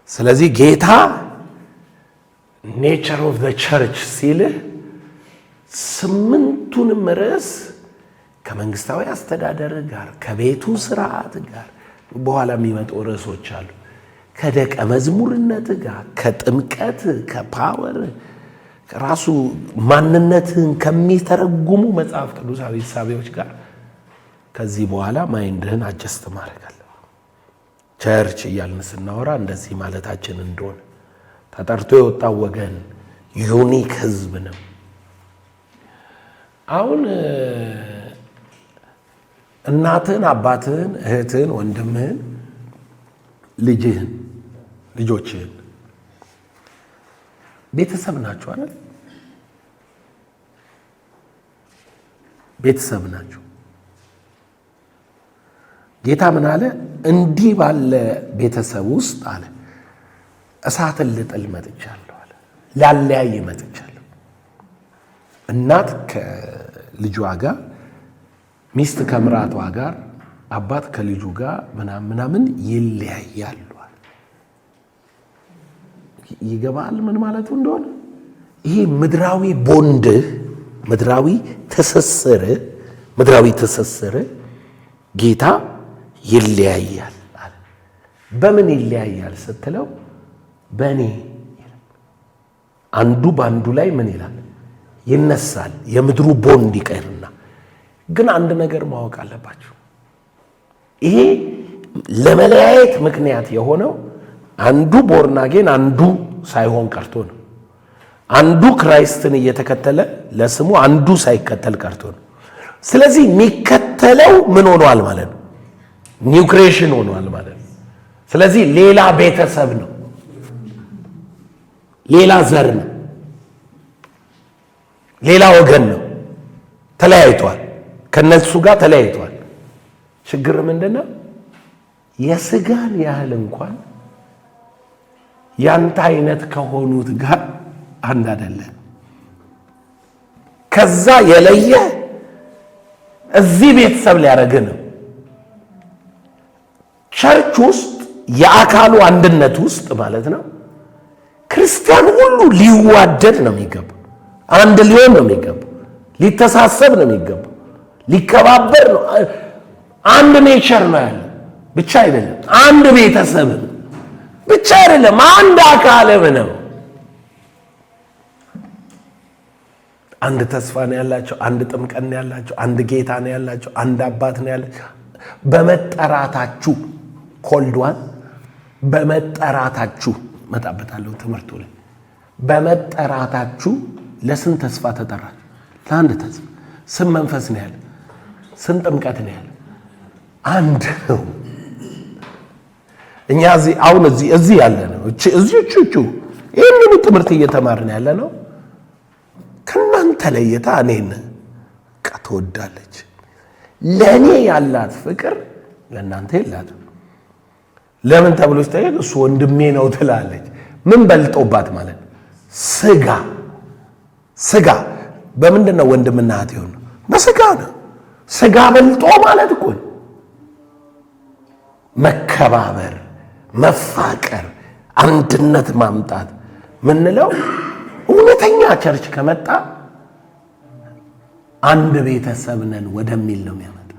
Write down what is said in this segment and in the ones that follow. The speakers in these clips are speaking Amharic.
ስለዚህ ጌታ ኔቸር ኦፍ ዘ ቸርች ሲል ስምንቱንም ርዕስ ከመንግስታዊ አስተዳደር ጋር ከቤቱ ስርዓት ጋር በኋላ የሚመጡ ርዕሶች አሉ። ከደቀ መዝሙርነት ጋር ከጥምቀት ከፓወር ራሱ ማንነትን ከሚተረጉሙ መጽሐፍ ቅዱሳዊ ሐሳቦች ጋር ከዚህ በኋላ ማይንድህን አጀስት ማድረግ አለ። ቸርች እያልን ስናወራ እንደዚህ ማለታችን እንደሆነ ተጠርቶ የወጣው ወገን ዩኒክ ህዝብ ነው። አሁን እናትን፣ አባትን፣ እህትን፣ ወንድምህን፣ ልጅህን፣ ልጆችህን ቤተሰብ ናቸው አይደል? ቤተሰብ ናቸው። ጌታ ምን አለ? እንዲህ ባለ ቤተሰብ ውስጥ አለ እሳትን ልጥል መጥቻለሁ አለ። ላለያይ መጥቻለሁ። እናት ከልጇ ጋር፣ ሚስት ከምራቷ ጋር፣ አባት ከልጁ ጋር ምናምን ይለያያሉ። ይገባል ምን ማለቱ እንደሆነ? ይሄ ምድራዊ ቦንድህ፣ ምድራዊ ትስስር ጌታ ይለያያል አለ። በምን ይለያያል ስትለው በእኔ አንዱ በአንዱ ላይ ምን ይላል? ይነሳል። የምድሩ ቦንድ ይቀርና ግን አንድ ነገር ማወቅ አለባችሁ። ይሄ ለመለያየት ምክንያት የሆነው አንዱ ቦርናጌን አንዱ ሳይሆን ቀርቶ ነው። አንዱ ክራይስትን እየተከተለ ለስሙ አንዱ ሳይከተል ቀርቶ ነው። ስለዚህ የሚከተለው ምን ሆኗል ማለት ነው? ኒው ክሬሽን ሆኗል ማለት ነው። ስለዚህ ሌላ ቤተሰብ ነው፣ ሌላ ዘር ነው፣ ሌላ ወገን ነው። ተለያይቷል፣ ከነሱ ጋር ተለያይቷል። ችግር ምንድነው? የስጋን ያህል እንኳን ያንተ አይነት ከሆኑት ጋር አንድ አይደለም። ከዛ የለየ እዚህ ቤተሰብ ሊያደርግ ነው። ቸርች ውስጥ የአካሉ አንድነት ውስጥ ማለት ነው ክርስቲያን ሁሉ ሊዋደድ ነው የሚገባው። አንድ ሊሆን ነው የሚገባው። ሊተሳሰብ ነው የሚገባው። ሊከባበር ነው። አንድ ኔቸር ነው ያለ ብቻ አይደለም። አንድ ቤተሰብ ብቻ አይደለም። አንድ አካልም ነው። አንድ ተስፋ ነው ያላቸው፣ አንድ ጥምቀት ነው ያላቸው፣ አንድ ጌታ ነው ያላቸው፣ አንድ አባት ነው ያላቸው። በመጠራታችሁ ኮልዷን በመጠራታችሁ መጣበታለሁ ትምህርቱ ላይ በመጠራታችሁ ለስንት ተስፋ ተጠራችሁ? ለአንድ ተስፋ። ስንት መንፈስ ነው ያለ? ስንት ጥምቀት ነው ያለ? አንድ ነው። እኛ አሁን እዚህ ያለ ነው። እዚህቹ ይህንኑ ትምህርት እየተማርን ያለ ነው። ከእናንተ ለይታ እኔን ትወዳለች። ለእኔ ያላት ፍቅር ለእናንተ የላትም። ለምን ተብሎ ሲጠየቅ እሱ ወንድሜ ነው ትላለች። ምን በልጦባት ማለት? ስጋ በምንድን ነው ወንድምና እህት የሆነው? በስጋ ነው። ስጋ በልጦ ማለት እኮ መከባበር፣ መፋቀር፣ አንድነት ማምጣት ምንለው እውነተኛ ቸርች ከመጣ አንድ ቤተሰብ ነን ወደሚል ነው የሚያመጣ።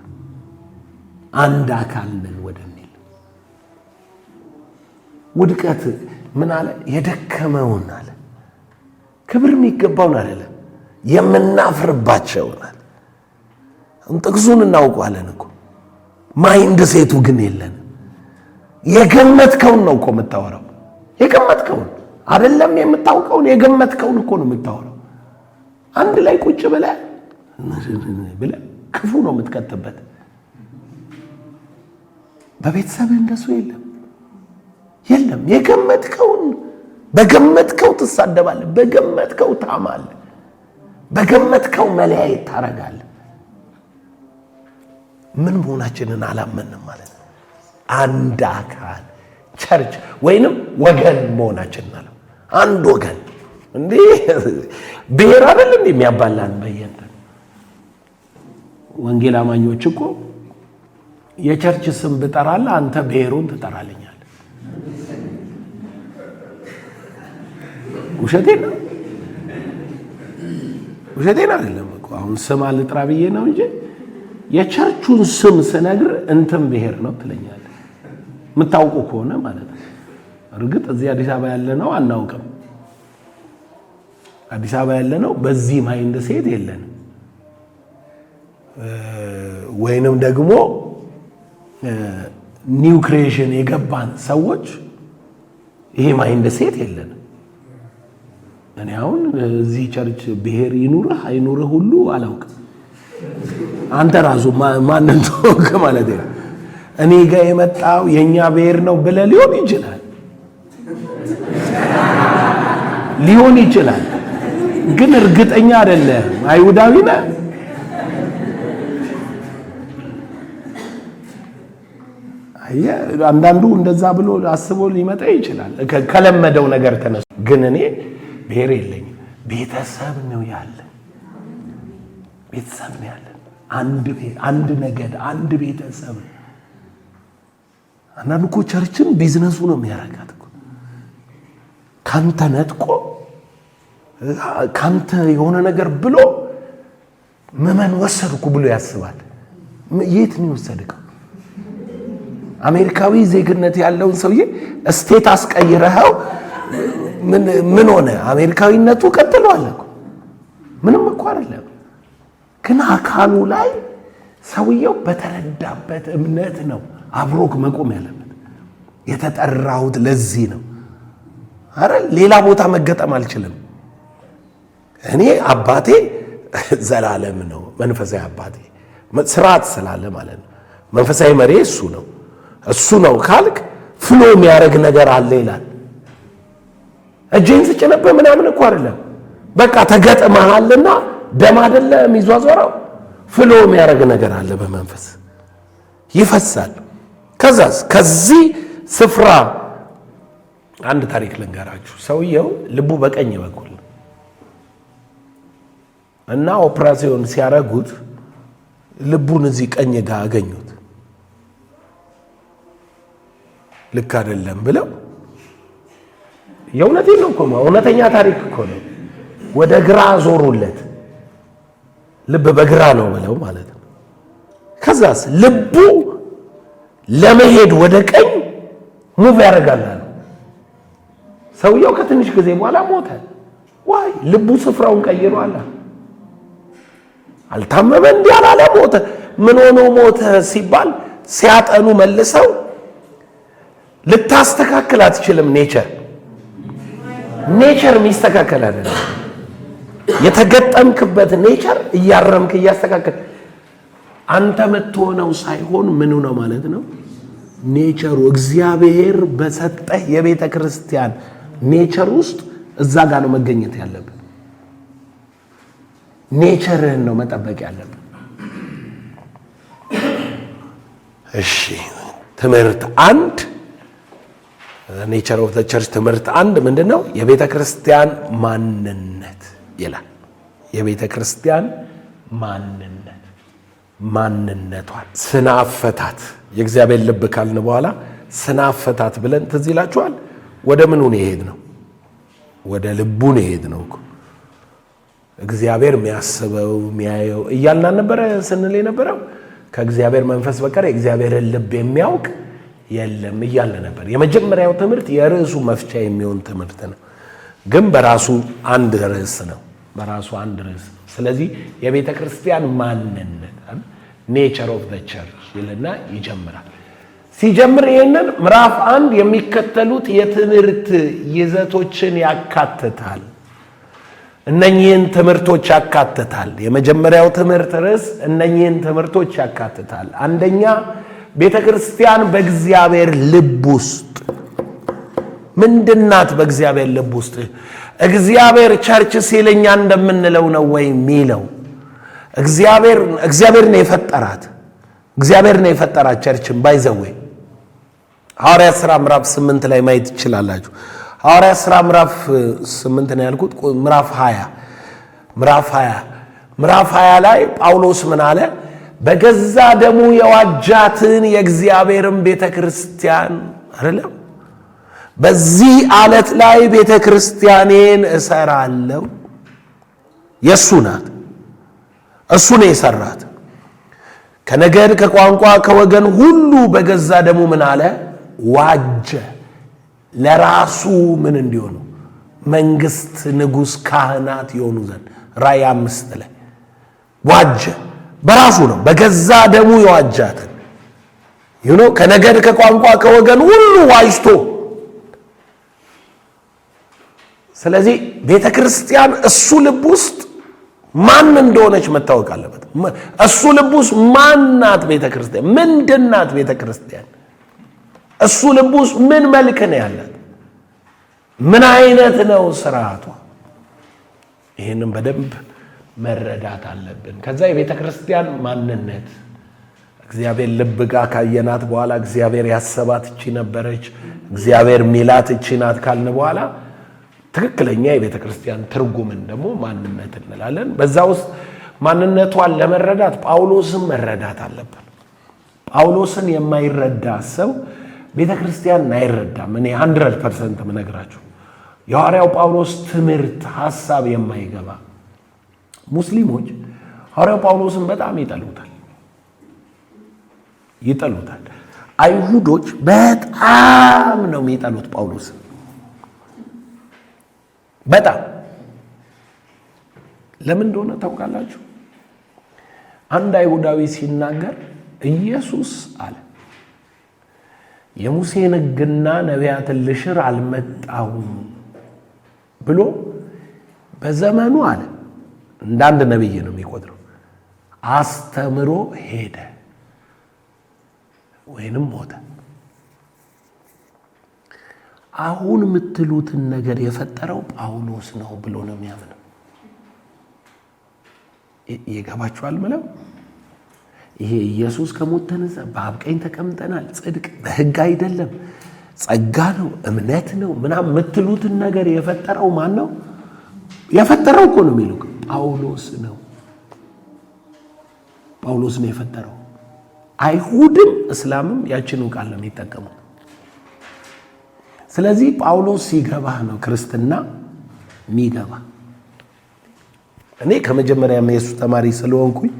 አንድ አካል ነን ወደሚል። ውድቀት ምን አለ? የደከመውን አለ ክብር የሚገባውን አይደለም የምናፍርባቸውን አለ። ጥቅሱን እናውቀዋለን እኮ ማይንድ ሴቱ ግን የለን። የገመትከውን ነው እኮ የምታወራው። የገመትከውን አይደለም የምታውቀውን፣ የገመትከውን እኮ ነው የምታወራው። አንድ ላይ ቁጭ ብለህ ክፉ ነው የምትከትበት። በቤተሰብህ እንደሱ የለም። የገመትከውን በገመትከው ትሳደባለህ፣ በገመትከው ታማለህ፣ በገመትከው መለያየት ታረጋለህ። ምን መሆናችንን አላመንም ማለት ነው። አንድ አካል ቸርች ወይንም ወገን መሆናችን ማለት አንድ ወገን። እንዴ ብሔር አይደል እንዴ የሚያባላን? በየነ ወንጌል አማኞች እኮ የቸርች ስም ብጠራለህ አንተ ብሔሩን ትጠራለኛለህ። ውሸቴን አይደለም እኮ አሁን ስም አልጥራ ብዬ ነው እንጂ የቸርቹን ስም ስነግር እንትን ብሔር ነው ትለኛለህ። የምታውቁ ከሆነ ማለት ነው። እርግጥ እዚህ አዲስ አበባ ያለ ነው አናውቅም። አዲስ አበባ ያለ ነው በዚህ ማይንድ ሴት የለንም። ወይንም ደግሞ ኒው ክሬሽን የገባን ሰዎች ይሄ ማይንድ ሴት የለንም። እኔ አሁን እዚህ ቸርች ብሔር ይኑርህ አይኑርህ ሁሉ አላውቅም። አንተ ራሱ ማንን ተወከ ማለት ነው። እኔ ጋር የመጣው የኛ ብሔር ነው ብለህ ሊሆን ይችላል ግን እርግጠኛ አይደለም። አይሁዳዊ ነህ አንዳንዱ እንደዛ ብሎ አስቦ ሊመጣ ይችላል ከለመደው ነገር ተነሱ። ግን እኔ ብሔር የለኝም። ቤተሰብ ነው ያለን። አንድ ነገድ፣ አንድ ቤተሰብ። አንዳንዱ እኮ ቸርችን ቢዝነሱ ነው የሚያረጋት እኮ ካንተ ነጥቆ ካንተ የሆነ ነገር ብሎ መመን ወሰድኩ ብሎ ያስባል። የት ነው የወሰድከው? አሜሪካዊ ዜግነት ያለውን ሰውዬ ስቴት አስቀይረኸው ምን ሆነ? አሜሪካዊነቱ ቀጥሏል እኮ ምንም እኮ አይደለም። ግን አካሉ ላይ ሰውየው በተረዳበት እምነት ነው አብሮክ መቆም ያለበት። የተጠራሁት ለዚህ ነው። አረ ሌላ ቦታ መገጠም አልችልም። እኔ አባቴ ዘላለም ነው፣ መንፈሳዊ አባቴ ስርዓት ስላለ ማለት ነው። መንፈሳዊ መሪ እሱ ነው ካልክ ፍሎ የሚያደርግ ነገር አለ ይላል። እጄን ስጭነብህ ምናምን እኮ አይደለም። በቃ ተገጥመሃልና ደም አይደለም የሚዟዟረው፣ ፍሎ የሚያደርግ ነገር አለ በመንፈስ ይፈሳል። ከዚህ ስፍራ አንድ ታሪክ ልንገራችሁ። ሰውየው ልቡ በቀኝ በኩል እና ኦፕራሲዮን ሲያረጉት ልቡን እዚህ ቀኝ ጋር አገኙት። ልክ አይደለም ብለው የእውነቴን ነው እኮ እውነተኛ ታሪክ እኮ ነው። ወደ ግራ ዞሩለት። ልብ በግራ ነው ብለው ማለት ነው። ከዛስ ልቡ ለመሄድ ወደ ቀኝ ሙቭ ያደርጋል። ሰውየው ከትንሽ ጊዜ በኋላ ሞተ። ዋይ ልቡ ስፍራውን ቀይሯል። አልታመመ እንዲህ አላለ፣ ሞተ። ምን ሆኖ ሞተ ሲባል ሲያጠኑ መልሰው ልታስተካክል አትችልም። ኔቸር የሚስተካከል አይደለም። የተገጠምክበት ኔቸር እያረምክ እያስተካከል አንተ የምትሆነው ሳይሆን ምኑ ነው ማለት ነው ኔቸሩ። እግዚአብሔር በሰጠህ የቤተ ክርስቲያን ኔቸር ውስጥ እዛ ጋር ነው መገኘት ያለብን። ኔቸርህን ነው መጠበቅ ያለብን። እሺ ትምህርት አንድ ኔቸር ኦፍ ዘ ቸርች ትምህርት አንድ ምንድነው? የቤተ ክርስቲያን ማንነት ይላል። የቤተ ክርስቲያን ማንነቷን ስነ አፈታት የእግዚአብሔር ልብ ካልን በኋላ ስነ አፈታት ብለን ትዝ ይላችኋል። ወደ ምኑ ነው የሄድነው? ወደ ልቡ ነው የሄድነው እኮ። እግዚአብሔር የሚያስበው የሚያየው እያልን አልነበረ ስንል የነበረው? ከእግዚአብሔር መንፈስ በቀር የእግዚአብሔርን ልብ የሚያውቅ የለም እያልን ነበር። የመጀመሪያው ትምህርት የርዕሱ መፍቻ የሚሆን ትምህርት ነው፣ ግን በራሱ አንድ ርዕስ ነው። ስለዚህ የቤተ ክርስቲያን ማንነት ኔቸር ኦፍ ዘ ቸርች ይልና ይጀምራል። ሲጀምር ይህንን ምዕራፍ 1 የሚከተሉት የትምህርት ይዘቶችን ያካትታል። እነኚህን ትምህርቶች ያካትታል። የመጀመሪያው ትምህርት ርዕስ እነኚህን ትምህርቶች ያካትታል። አንደኛ ቤተ ክርስቲያን በእግዚአብሔር ልብ ውስጥ ምንድናት? በእግዚአብሔር ልብ ውስጥ እግዚአብሔር ቸርች ሲለኛ እንደምንለው ነው ወይ የሚለው? እግዚአብሔር ነው የፈጠራት። እግዚአብሔር ነው የፈጠራት ቸርችን ባይዘዌ ሐዋርያት ሥራ ምዕራፍ 8 ላይ ማየት ትችላላችሁ። ሐዋርያት ሥራ ምዕራፍ 8 ነው ያልኩት፣ ምዕራፍ 20 ላይ ጳውሎስ ምን አለ? በገዛ ደሙ የዋጃትን የእግዚአብሔርን ቤተክርስቲያን አይደለም በዚህ ዓለት ላይ ቤተክርስቲያኔን እሰራለሁ የሱ ናት እሱ ነው የሰራት ከነገድ ከቋንቋ ከወገን ሁሉ በገዛ ደሙ ምን አለ ዋጀ ለራሱ ምን እንዲሆኑ መንግስት ንጉስ ካህናት ይሆኑ ዘንድ ራእይ 5 ላይ ዋጀ በራሱ ነው በገዛ ደሙ የዋጃትን ከነገድ ከቋንቋ ከወገን ሁሉ ዋጅቶ ስለዚህ ቤተክርስቲያን እሱ ልብ ውስጥ ማን እንደሆነች መታወቅ አለበት እሱ ልብ ውስጥ ማናት ቤተክርስቲያን ምንድናት ቤተክርስቲያን እሱ ልብ ውስጥ ምን መልክ ነው ያላት ምን አይነት ነው ስርዓቷ ይሄንን በደንብ መረዳት አለብን ከዛ የቤተክርስቲያን ማንነት እግዚአብሔር ልብ ጋር ካየናት በኋላ እግዚአብሔር ያሰባት እቺ ነበረች እግዚአብሔር ሚላት እቺ ናት ካልን በኋላ ትክክለኛ የቤተክርስቲያን ትርጉምን ደግሞ ማንነት እንላለን በዛ ውስጥ ማንነቷን ለመረዳት ጳውሎስን መረዳት አለበት ጳውሎስን የማይረዳ ሰው ቤተክርስቲያን አይረዳም እኔ 100% ምነግራችሁ የሐዋርያው ጳውሎስ ትምህርት ሐሳብ የማይገባ ሙስሊሞች ሐዋርያው ጳውሎስን በጣም ይጠሉታል አይሁዶች በጣም ነው የሚጠሉት ጳውሎስን በጣም ለምን እንደሆነ ታውቃላችሁ አንድ አይሁዳዊ ሲናገር ኢየሱስ አለ የሙሴን ሕግና ነቢያትን ልሽር አልመጣሁም ብሎ በዘመኑ አለ እንዳንድ ነብይ ነው የሚቆጥረው አስተምሮ ሄደ ወይንም ሞተ አሁን የምትሉትን ነገር የፈጠረው ጳውሎስ ነው ብሎ ነው የሚያምነው ይገባችኋል ማለት ይሄ ኢየሱስ ከሞት ተነሳ በአብ ቀኝ ተቀምጠናል ጽድቅ በሕግ አይደለም ጸጋ ነው እምነት ነው ምናምን የምትሉትን ነገር የፈጠረው ማን ነው የፈጠረው እኮ ነው የሚሉት ጳውሎስ ነው የፈጠረው አይሁድም እስላምም ያችኑ ቃል ነው የሚጠቀሙት ስለዚህ ጳውሎስ ሲገባ ነው ክርስትና የሚገባ እኔ ከመጀመሪያም የኢየሱስ ተማሪ ስለሆንኩኝ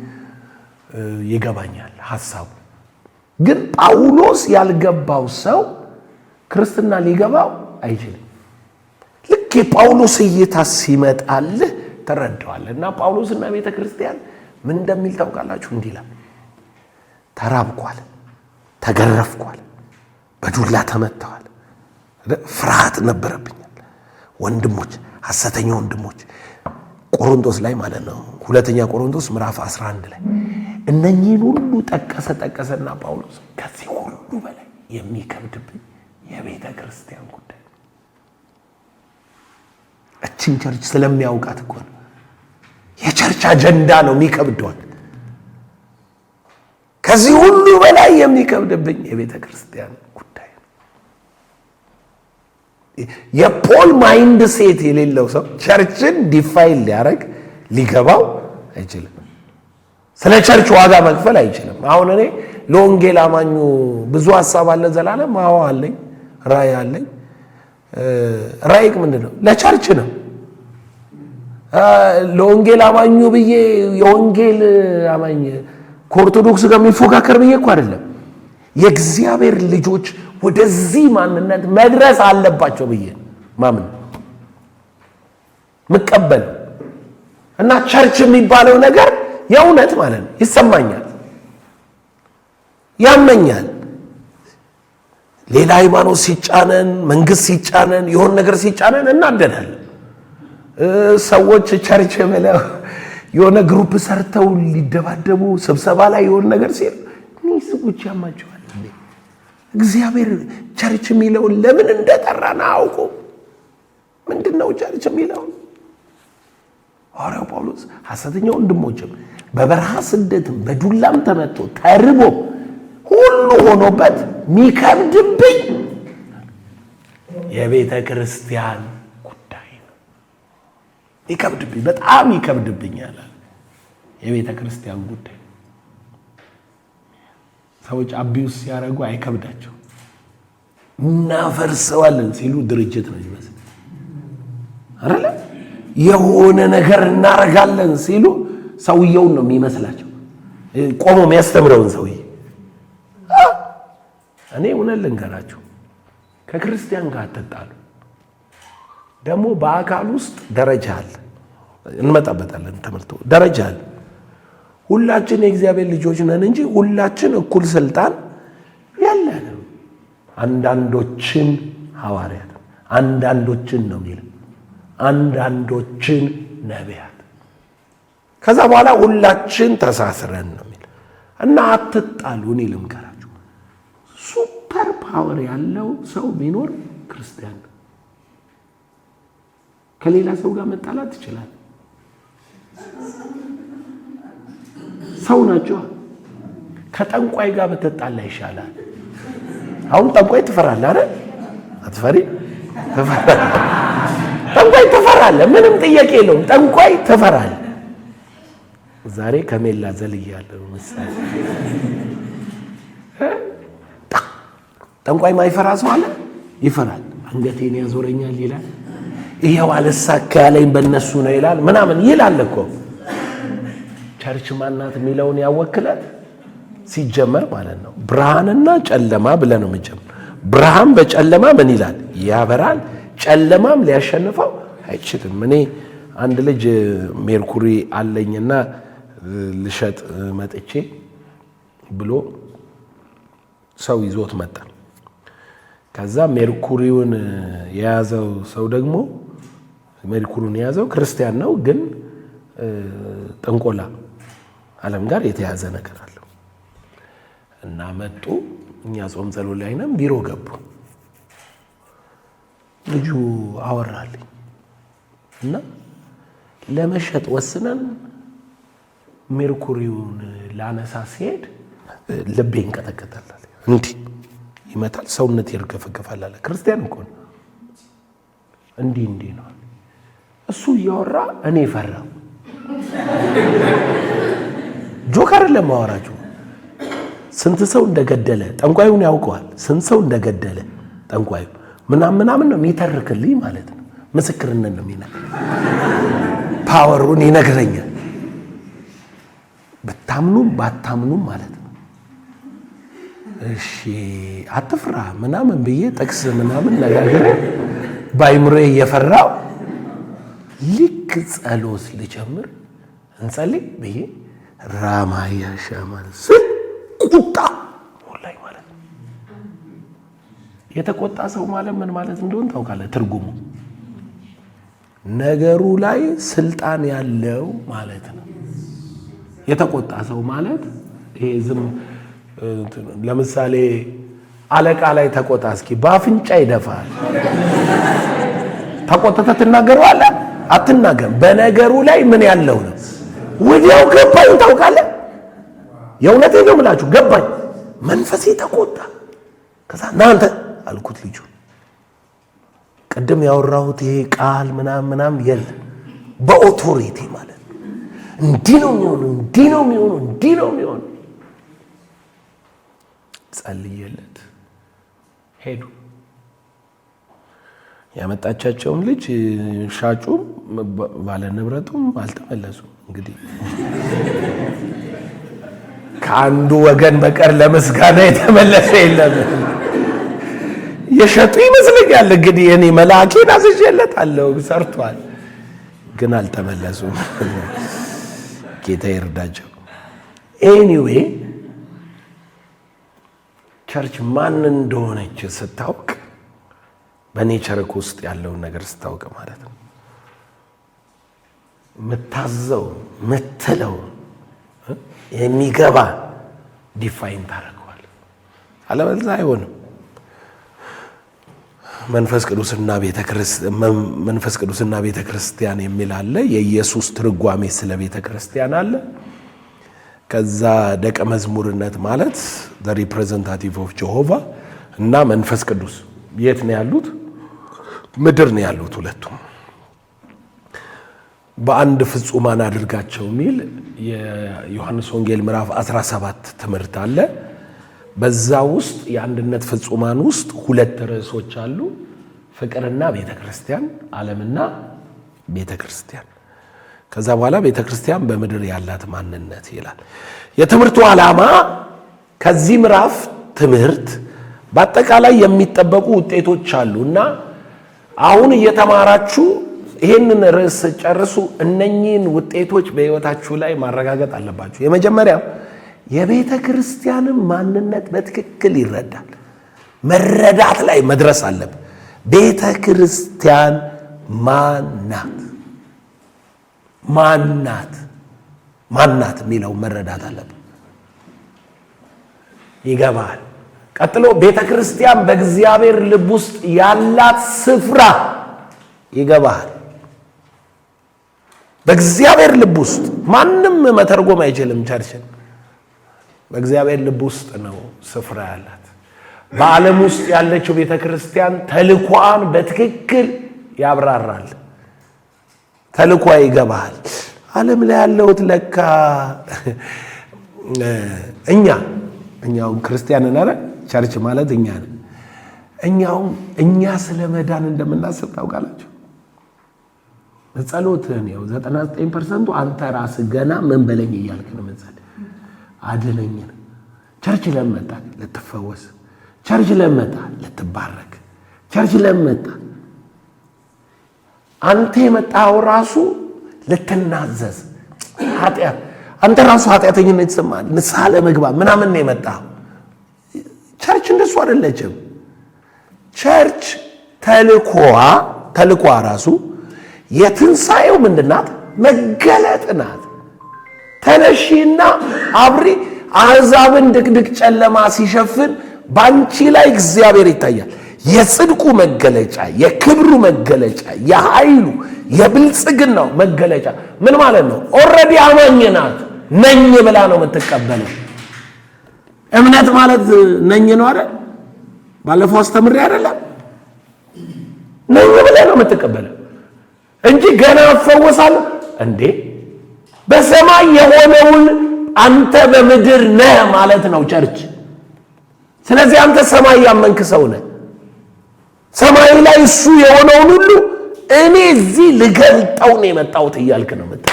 ይገባኛል ሐሳቡ ግን ጳውሎስ ያልገባው ሰው ክርስትና ሊገባው አይችልም ልክ የጳውሎስ እይታ ሲመጣልህ ተረዳዋልና ጳውሎስና ቤተክርስቲያን ምን እንደሚል ታውቃላችሁ እንዲላል ተራብኳል ተገረፍኳል በዱላ ተመታዋል ፍርሃት ነበረብኛል ወንድሞች ሐሰተኛ ወንድሞች ቆሮንቶስ ላይ ማለት ነው ሁለተኛ ቆሮንቶስ ምዕራፍ 11 ላይ እነኚህን ሁሉ ጠቀሰና ጳውሎስ ከዚህ ሁሉ በላይ የሚከብድብኝ የቤተ ክርስቲያን ጉዳይ እቺን ቸርች ስለሚያውቃት እኮ ነው የቸርች አጀንዳ ነው የሚከብደዋል ከዚህ ሁሉ በላይ የሚከብድብኝ የቤተ ክርስቲያን ጉዳይ ነው የፖል ማይንድ ሴት የሌለው ሰው ቸርችን ዲፋይን ሊገባው አይችልም ስለ ቸርች ዋጋ መክፈል አይችልም አሁን እኔ ለወንጌል አማኙ ብዙ ሐሳብ አለ ዘላለም አዎ አለኝ ራእይ አለኝ ራእይ ምንድነው ለቸርች ነው ለወንጌል አማኙ ብዬ የወንጌል አማኝ ከኦርቶዶክስ ጋር የሚፎካከር ብዬ እኮ አይደለም የእግዚአብሔር ልጆች ወደዚህ ማንነት መድረስ አለባቸው ብዬ ማምን መቀበል እና ቸርች የሚባለው ነገር የእውነት ማለት ነው ይሰማኛል ያመኛል ሌላ ሃይማኖት ሲጫነን መንግስት ሲጫነን የሆነ ነገር ሲጫነን እናደዳለን ሰዎች ቸርች ብለው የሆነ ግሩፕ ሰርተው ሊደባደቡ ስብሰባ ላይ የሆነ ነገር ሲል ሰዎች ያማቸዋል እግዚአብሔር ቸርች የሚለው ለምን እንደጠራና አውቆ ምንድነው ቸርች የሚለው ሐዋርያው ጳውሎስ ሐሰተኛ ወንድሞችም በበረሃ ስደትም በዱላም ተመቶ ተርቦ ሁሉ ሆኖበት ሚከብድብኝ የቤተ ክርስቲያን ጉዳይ ነው ይከብድብኝ በጣም ይከብድብኛል የቤተ ክርስቲያን ጉዳይ ሰዎች አቢዩስ ሲያደርጉ አይከብዳቸው። እናፈርሰዋለን ሲሉ ድርጅት ነው ይመስል አይደለ? የሆነ ነገር እናረጋለን ሲሉ ሰውየውን ነው የሚመስላቸው፣ ቆሞ የሚያስተምረውን ሰውዬ። እኔ እውነት ልንገራችሁ፣ ከክርስቲያን ጋር አትጣሉ። ደግሞ በአካል ውስጥ ደረጃ አለ፣ እንመጣበታለን። ትምህርቱ ደረጃ አለ። ሁላችን የእግዚአብሔር ልጆች ነን እንጂ ሁላችን እኩል ስልጣን የለንም። አንዳንዶችን ሐዋርያት፣ አንዳንዶችን ነው የሚለው፣ አንዳንዶችን ነቢያት፣ ከዛ በኋላ ሁላችን ተሳስረን ነው የሚለው እና አትጣሉ። እኔ ልምከራችሁ፣ ሱፐር ፓወር ያለው ሰው ቢኖር ክርስቲያን ነው። ከሌላ ሰው ጋር መጣላት ትችላል። ሰው ናቸው። ከጠንቋይ ጋር ብትጣላ ይሻላል። አሁን ጠንቋይ ትፈራለህ አይደል? አትፈሪ? ጠንቋይ ትፈራለህ፣ ምንም ጥያቄ የለውም። ጠንቋይ ትፈራለህ። ዛሬ ከሜላ ዘልያለሁ ምሳሌ። ጠንቋይ ማይፈራ ሰው አለ? ይፈራል። አንገቴን ያዞረኛል ይላል። ይሄው አልሳካ ያለኝ በእነሱ ነው ይላል ምናምን ይላል እኮ። ቸርች ማናት የሚለውን ያወክላል ሲጀመር ማለት ነው። ብርሃንና ጨለማ ብለህ ነው የምጀምር። ብርሃን በጨለማ ምን ይላል? ያበራል። ጨለማም ሊያሸንፈው አይችልም። እኔ አንድ ልጅ ሜርኩሪ አለኝና ልሸጥ መጥቼ ብሎ ሰው ይዞት መጣ። ከዛ ሜርኩሪውን የያዘው ሰው ደግሞ ሜርኩሪውን የያዘው ክርስቲያን ነው፣ ግን ጥንቆላ ዓለም ጋር የተያዘ ነገር አለው እና መጡ። እኛ ጾም ጸሎት ላይ ነን። ቢሮ ገቡ። ልጁ አወራልኝ እና ለመሸጥ ወስነን ሜርኩሪውን ላነሳ ሲሄድ ልቤ ይንቀጠቀጣል፣ እንዲህ ይመታል፣ ሰውነት ይርገፈገፋል አለ። ክርስቲያን እኮ ነው። እንዲህ ነው እሱ እያወራ እኔ ፈራው። ጆከር ለማወራችሁ ስንት ሰው እንደገደለ ጠንቋዩን ያውቀዋል። ስንት ሰው እንደገደለ ጠንቋዩ ምናምን ነው የሚተርክልኝ ማለት ነው። ምስክርነት ነው የሚነግረኝ፣ ፓወሩን ይነግረኛል። ብታምኑም ባታምኑም ማለት ነው። እሺ አትፍራ ምናምን ብዬ ጥቅስ ምናምን ነጋገር ባይምሮዬ እየፈራው ልክ ጸሎት ልጀምር እንጸልይ ብዬ ራማያሻ ማለት ቁጣ ወላይ ማለት ነው። የተቆጣ ሰው ማለት ምን ማለት እንደሆነ ታውቃለህ? ትርጉሙ ነገሩ ላይ ስልጣን ያለው ማለት ነው። የተቆጣ ሰው ማለት ይሄ ዝም ለምሳሌ አለቃ ላይ ተቆጣ፣ እስኪ በአፍንጫ ይደፋል። ተቆጥተህ ትናገረዋለህ? አትናገር። በነገሩ ላይ ምን ያለው ነው? ወዲያው ገባኝ። ታውቃለህ? የእውነቴን ነው የምላችሁ፣ ገባኝ። መንፈሴ ተቆጣ። ከዛ እናንተ አልኩት ልጁ ቅድም ያወራሁት ይሄ ቃል ምናምን የለም፣ በኦቶሪቲ ማለት ነው። እንዲህ ነው የሚሆነው፣ እንዲህ ነው የሚሆነው፣ እንዲህ ነው የሚሆነው። ጸልየለት ሄዱ። ያመጣቻቸውም ልጅ ሻጩም ባለ ንብረቱም አልተመለሱም። እንግዲህ ከአንዱ ወገን በቀር ለምስጋና የተመለሰ የለም። የሸጡ ይመስለኛል። እንግዲህ እኔ መልአኬን አዝዤለታለሁ፣ ሰርቷል፣ ግን አልተመለሱም። ጌታ ይርዳቸው። ኤኒዌይ ቸርች ማን እንደሆነች ስታውቅ በኔቸርክ ውስጥ ያለውን ነገር ስታውቅ ማለት ነው። የምታዘው የምትለው የሚገባ ዲፋይን ታደርገዋል። አለበለዚያ አይሆንም። መንፈስ ቅዱስና ቤተ ክርስቲያን የሚል አለ። የኢየሱስ ትርጓሜ ስለ ቤተ ክርስቲያን አለ። ከዛ ደቀ መዝሙርነት ማለት the representative of Jehovah እና መንፈስ ቅዱስ የት ነው ያሉት? ምድር ነው ያሉት ሁለቱም። በአንድ ፍጹማን አድርጋቸው የሚል የዮሐንስ ወንጌል ምዕራፍ 17 ትምህርት አለ። በዛ ውስጥ የአንድነት ፍጹማን ውስጥ ሁለት ርዕሶች አሉ። ፍቅርና ቤተክርስቲያን፣ ዓለምና ቤተክርስቲያን። ከዛ በኋላ ቤተክርስቲያን በምድር ያላት ማንነት ይላል። የትምህርቱ ዓላማ ከዚህ ምዕራፍ ትምህርት በአጠቃላይ የሚጠበቁ ውጤቶች አሉና አሁን እየተማራችሁ ይሄንን ርዕስ ጨርሱ። እነኚህን ውጤቶች በሕይወታችሁ ላይ ማረጋገጥ አለባችሁ። የመጀመሪያው የቤተ ክርስቲያንን ማንነት በትክክል ይረዳል። መረዳት ላይ መድረስ አለብን። ቤተ ክርስቲያን ማናት የሚለው መረዳት አለብን። ይገባል። ቀጥሎ ቤተ ክርስቲያን በእግዚአብሔር ልብ ውስጥ ያላት ስፍራ ይገባል። በእግዚአብሔር ልብ ውስጥ ማንም መተርጎም አይችልም። ቸርችን በእግዚአብሔር ልብ ውስጥ ነው ስፍራ ያላት። በዓለም ውስጥ ያለችው ቤተ ክርስቲያን ተልኳን በትክክል ያብራራል። ተልኳ ይገባል። ዓለም ላይ ያለውት ለካ እኛው ክርስቲያን ነን። ቸርች ማለት እኛ ነን። እኛ ስለ መዳን እንደምናስብ ታውቃላችሁ። ጸሎትህን ያው 99% አንተ ራስህ ገና ምን በለኝ እያልክ ነው መጸለይ። አድነኝ ነው። ቸርች ለመጣ ልትፈወስ፣ ቸርች ለመጣ ልትባረክ፣ ቸርች ለመጣ አንተ የመጣው ራሱ ልትናዘዝ፣ ኃጢአት አንተ ራሱ ኃጢአተኝነት ይሰማል፣ ንስሐ ለመግባት ምናምን ነው የመጣው። ቸርች እንደሱ አይደለችም። ቸርች ተልኳ ራሱ የትንሣኤው ምንድናት? መገለጥ ናት። ተነሺና አብሪ። አሕዛብን ድቅድቅ ጨለማ ሲሸፍን ባንቺ ላይ እግዚአብሔር ይታያል። የጽድቁ መገለጫ፣ የክብሩ መገለጫ፣ የኃይሉ የብልጽግናው መገለጫ ምን ማለት ነው? ኦልሬዲ አማኝ ናት። ነኝ ብላ ነው የምትቀበለው። እምነት ማለት ነኝ ነው አይደል? ባለፈው አስተምሬ አይደለም? ነኝ ብላ ነው የምትቀበለው እንጂ ገና አፈወሳለሁ እንዴ? በሰማይ የሆነውን አንተ በምድር ነህ ማለት ነው ቸርች። ስለዚህ አንተ ሰማይ ያመንክ ሰው ነህ። ሰማይ ላይ እሱ የሆነውን ሁሉ እኔ እዚህ ልገልጠው ነው የመጣሁት እያልክ ነው መጣ።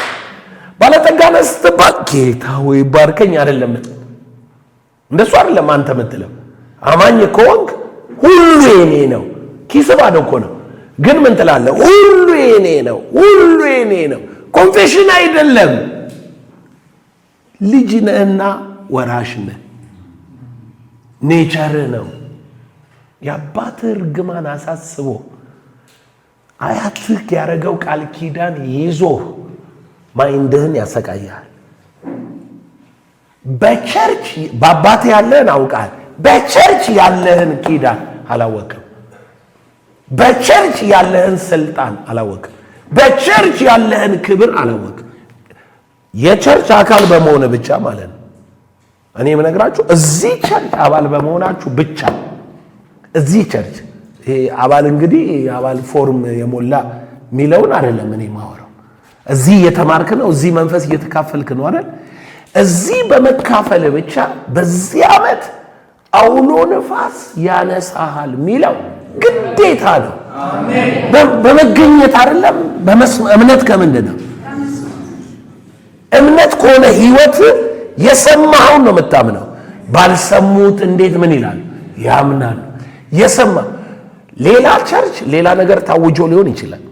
ባለጠጋ ነህ ስትባል ጌታ ሆይ ባርከኝ አይደለም፣ እንደሱ አይደለም አንተ የምትለው። አማኝ ከሆንክ ሁሉ የኔ ነው። ኪስ ባዶ እኮ ነው፣ ግን ምን ትላለህ? ሁሉ የኔ ነው፣ ሁሉ የኔ ነው። ኮንፌሽን አይደለም። ልጅ ነህና ወራሽ ነህ። ኔቸር ነው። የአባትህ እርግማን አሳስቦ አያትህ ያደረገው ቃል ኪዳን ይዞ ማይንድህን ያሰቃያል። በቸርች በአባትህ ያለህን አውቃል። በቸርች ያለህን ኪዳን አላወቅም። በቸርች ያለህን ስልጣን አላወቅም። በቸርች ያለህን ክብር አላወቅም። የቸርች አካል በመሆን ብቻ ማለት ነው። እኔ የምነግራችሁ እዚህ ቸርች አባል በመሆናችሁ ብቻ። እዚህ ቸርች ይሄ አባል እንግዲህ አባል ፎርም የሞላ ሚለውን አይደለም እኔ ማወራው። እዚህ እየተማርክ ነው፣ እዚህ መንፈስ እየተካፈልክ ነው አይደል? እዚህ በመካፈል ብቻ በዚህ ዓመት አውሎ ነፋስ ያነሳሃል ሚለው ግዴታ ነው። በመገኘት አይደለም። እምነት ከምንድን ነው? እምነት ከሆነ ህይወት የሰማኸውን ነው የምታምነው። ባልሰሙት እንዴት ምን ይላል? ያምናል። የሰማ ሌላ ቸርች ሌላ ነገር ታውጆ ሊሆን ይችላል።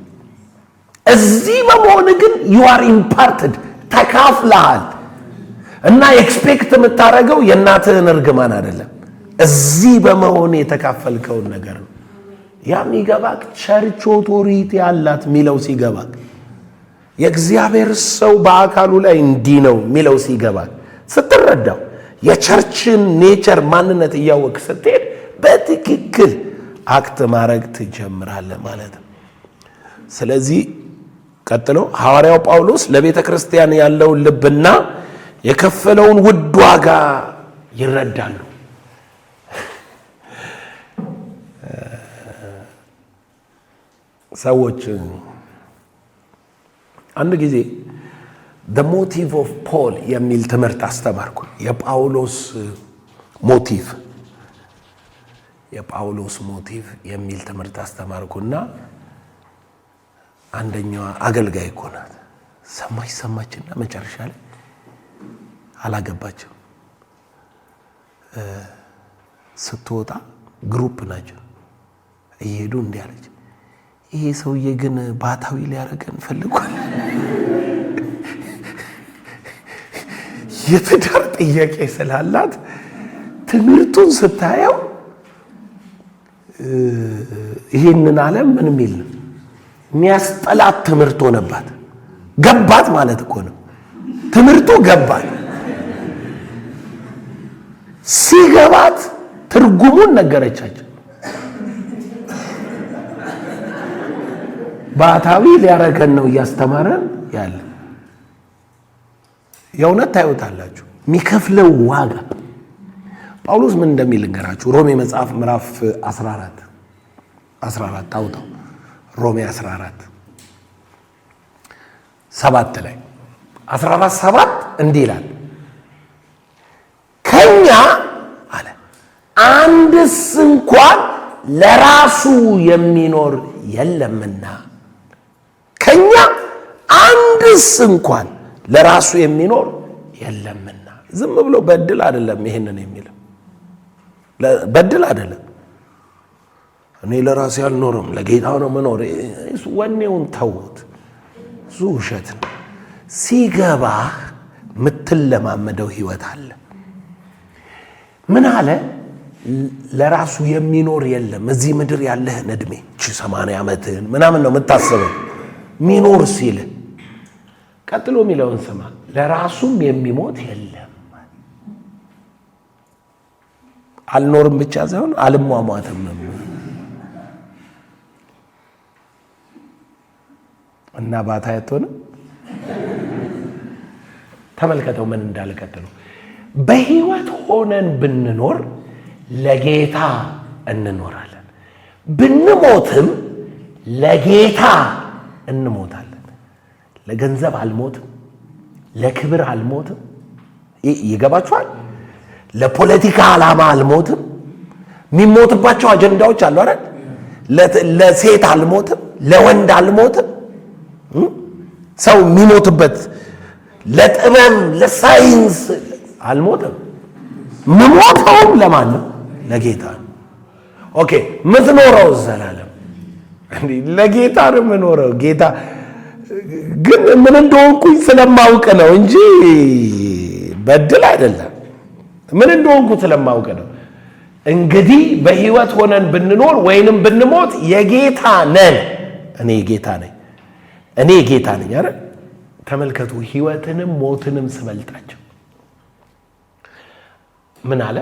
እዚህ በመሆን ግን you are imparted ተካፍለሃል። እና ኤክስፔክት የምታደርገው የእናትህን እርግማን አይደለም፣ እዚህ በመሆን የተካፈልከውን ነገር ነው። ያም ይገባክ። ቸርች ኦቶሪቲ አላት ሚለው ሲገባክ፣ የእግዚአብሔር ሰው በአካሉ ላይ እንዲህ ነው ሚለው ሲገባክ፣ ስትረዳው የቸርችን ኔቸር ማንነት እያወቅ ስትሄድ በትክክል አክት ማድረግ ትጀምራለህ ማለት ነው። ስለዚህ ቀጥሎ ሐዋርያው ጳውሎስ ለቤተ ክርስቲያን ያለውን ልብና የከፈለውን ውድ ዋጋ ይረዳሉ። ሰዎች አንድ ጊዜ the motive of Paul የሚል ትምህርት አስተማርኩ። የጳውሎስ ሞቲቭ የጳውሎስ ሞቲቭ የሚል ትምህርት አስተማርኩና አንደኛዋ አገልጋይ እኮ ናት። ሰማችና መጨረሻ ላይ አላገባችም። ስትወጣ ግሩፕ ናቸው እየሄዱ እንዲህ አለች፣ ይሄ ሰውዬ ግን ባታዊ ሊያረገን ፈልጓል። የትዳር ጥያቄ ስላላት ትምህርቱን ስታየው ይሄንን ዓለም ምንም የለም የሚያስጠላት ትምህርት ሆነባት። ገባት ማለት እኮ ነው። ትምህርቱ ገባት። ሲገባት ትርጉሙን ነገረቻቸው። ባታዊ ሊያረገን ነው እያስተማረን ያለ። የእውነት ታዩታላችሁ የሚከፍለው ዋጋ። ጳውሎስ ምን እንደሚል ልንገራችሁ። ሮሜ መጽሐፍ ምዕራፍ 14 አውጣው። ሮሜ 14:7 ላይ 14:7 እንዲህ ይላል፣ ከኛ አለ አንድስ እንኳን ለራሱ የሚኖር የለምና። ከኛ አንድስ እንኳን ለራሱ የሚኖር የለምና። ዝም ብሎ በድል አይደለም ይሄንን የሚለው፣ በድል አይደለም። እኔ ለራሴ አልኖርም ለጌታው ነው መኖር። ወኔውን ተውት፣ እሱ ውሸት ነው። ሲገባህ ምትለማመደው ህይወት አለ። ምን አለ? ለራሱ የሚኖር የለም። እዚህ ምድር ያለህን እድሜ 80 ዓመትህን ምናምን ነው የምታስበው ሚኖር ሲል፣ ቀጥሎ የሚለውን ስማ፣ ለራሱም የሚሞት የለም። አልኖርም ብቻ ሳይሆን አልሟሟትም። እና ባታያቶነ ተመልከተው ምን እንዳለ ቀጥሎ፣ በህይወት ሆነን ብንኖር ለጌታ እንኖራለን፣ ብንሞትም ለጌታ እንሞታለን። ለገንዘብ አልሞትም፣ ለክብር አልሞትም። ይገባችኋል? ለፖለቲካ ዓላማ አልሞትም። የሚሞትባቸው አጀንዳዎች አሉ አይደል? ለሴት አልሞትም፣ ለወንድ አልሞትም። ሰው የሚሞትበት ለጥበብ ለሳይንስ አልሞትም። ምሞተውም ለማን ነው? ለጌታ ነው። ኦኬ፣ ምትኖረው ዘላለም እንዴ ለጌታ ነው የምኖረው። ጌታ ግን ምን እንደሆንኩኝ ስለማውቅ ነው እንጂ በድል አይደለም። ምን እንደሆንኩ ስለማውቅ ነው። እንግዲህ በህይወት ሆነን ብንኖር ወይንም ብንሞት የጌታ ነን። እኔ ጌታ ነኝ አይደል? ተመልከቱ፣ ህይወትንም ሞትንም ስበልጣቸው ምን አለ?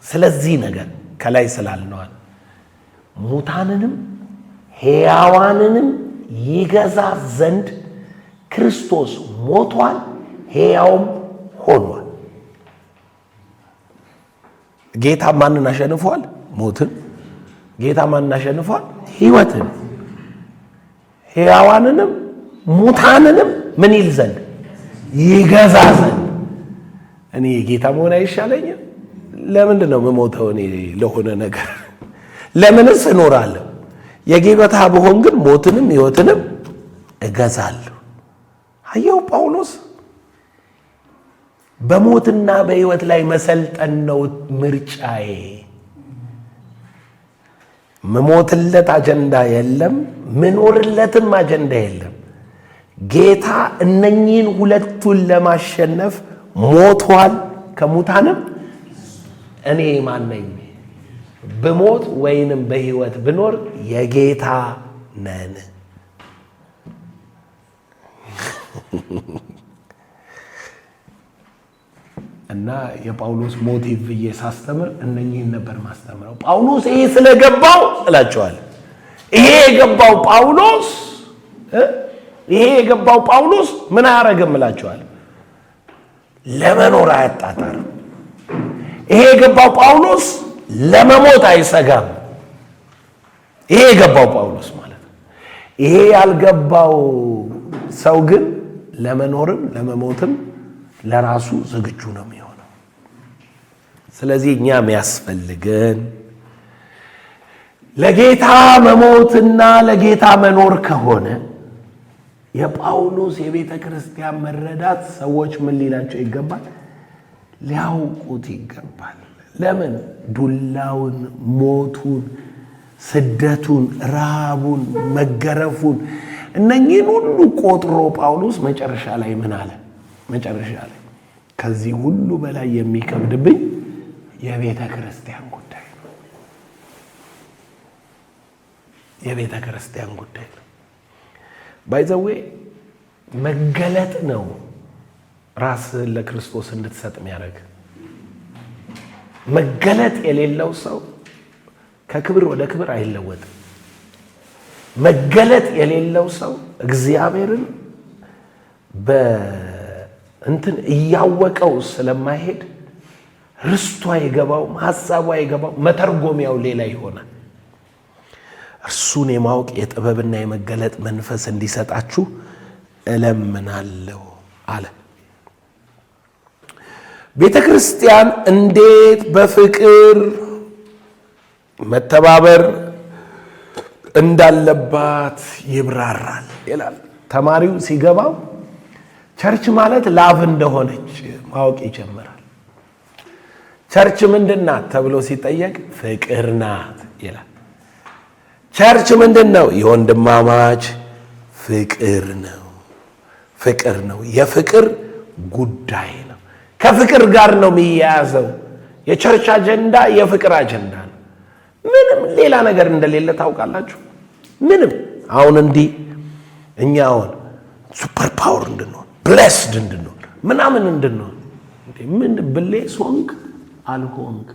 ስለዚህ ነገር ከላይ ስላልነዋል ሙታንንም ሕያዋንንም ይገዛ ዘንድ ክርስቶስ ሞቷል፣ ሕያውም ሆኗል። ጌታ ማንን አሸንፏል? ሞትን። ጌታ ማንን አሸንፏል? ሕይወትን። ሕያዋንንም ሙታንንም ምን ይል ዘንድ? ይገዛ ዘንድ። እኔ ጌታ መሆን አይሻለኝም? ለምንድን ነው የምሞተው? እኔ ለሆነ ነገር ለምንስ እኖራለሁ? የጌታ ብሆን ግን ሞትንም ሕይወትንም እገዛለሁ። አየው ጳውሎስ በሞትና በሕይወት ላይ መሰልጠን ነው ምርጫዬ። ምሞትለት አጀንዳ የለም፣ ምኖርለትም አጀንዳ የለም። ጌታ እነኚህን ሁለቱን ለማሸነፍ ሞቷል፣ ከሙታንም እኔ ማን ነኝ? ብሞት ወይንም በሕይወት ብኖር የጌታ ነን። እና የጳውሎስ ሞቲቭ ብዬ ሳስተምር እነኚህን ነበር ማስተምረው። ጳውሎስ ይሄ ስለገባው እላቸዋል። ይሄ የገባው ጳውሎስ ምን አያረግም እላቸዋል? ለመኖር አያጣጣርም። ይሄ የገባው ጳውሎስ ለመሞት አይሰጋም። ይሄ የገባው ጳውሎስ ማለት ነው። ይሄ ያልገባው ሰው ግን ለመኖርም ለመሞትም ለራሱ ዝግጁ ነው የሚሆነው። ስለዚህ እኛ የሚያስፈልገን ለጌታ መሞትና ለጌታ መኖር ከሆነ የጳውሎስ የቤተ ክርስቲያን መረዳት ሰዎች ምን ሊላቸው ይገባል? ሊያውቁት ይገባል። ለምን? ዱላውን፣ ሞቱን፣ ስደቱን፣ ረሃቡን፣ መገረፉን እነኚህን ሁሉ ቆጥሮ ጳውሎስ መጨረሻ ላይ ምን አለ? መጨረሻ ላይ ከዚህ ሁሉ በላይ የሚከብድብኝ የቤተ ክርስቲያን ጉዳይ ነው። የቤተ ክርስቲያን ጉዳይ ነው። ባይዘዌ መገለጥ ነው ራስህን ለክርስቶስ እንድትሰጥ የሚያደርግ። መገለጥ የሌለው ሰው ከክብር ወደ ክብር አይለወጥም። መገለጥ የሌለው ሰው እግዚአብሔርን በእንትን እያወቀው ስለማይሄድ ርስቱ አይገባውም፣ ሐሳቡ አይገባው፣ መተርጎሚያው ሌላ ይሆናል። እርሱን የማወቅ የጥበብና የመገለጥ መንፈስ እንዲሰጣችሁ እለምናለሁ አለ። ቤተ ክርስቲያን እንዴት በፍቅር መተባበር እንዳለባት ይብራራል ይላል። ተማሪው ሲገባው ቸርች ማለት ላቭ እንደሆነች ማወቅ ይጀምራል። ቸርች ምንድን ናት ተብሎ ሲጠየቅ ፍቅር ናት ይላል። ቸርች ምንድን ነው? የወንድማማች ፍቅር ነው። ፍቅር ነው። የፍቅር ጉዳይ ነው። ከፍቅር ጋር ነው የሚያያዘው። የቸርች አጀንዳ የፍቅር አጀንዳ ነው። ምንም ሌላ ነገር እንደሌለ ታውቃላችሁ። ምንም አሁን እንዲህ እኛ አሁን ሱፐር ፓወር እንድንሆን ብሌስድ እንድንሆን ምናምን እንድንሆን ምን ብሌስ ሆንክ አልሆንክ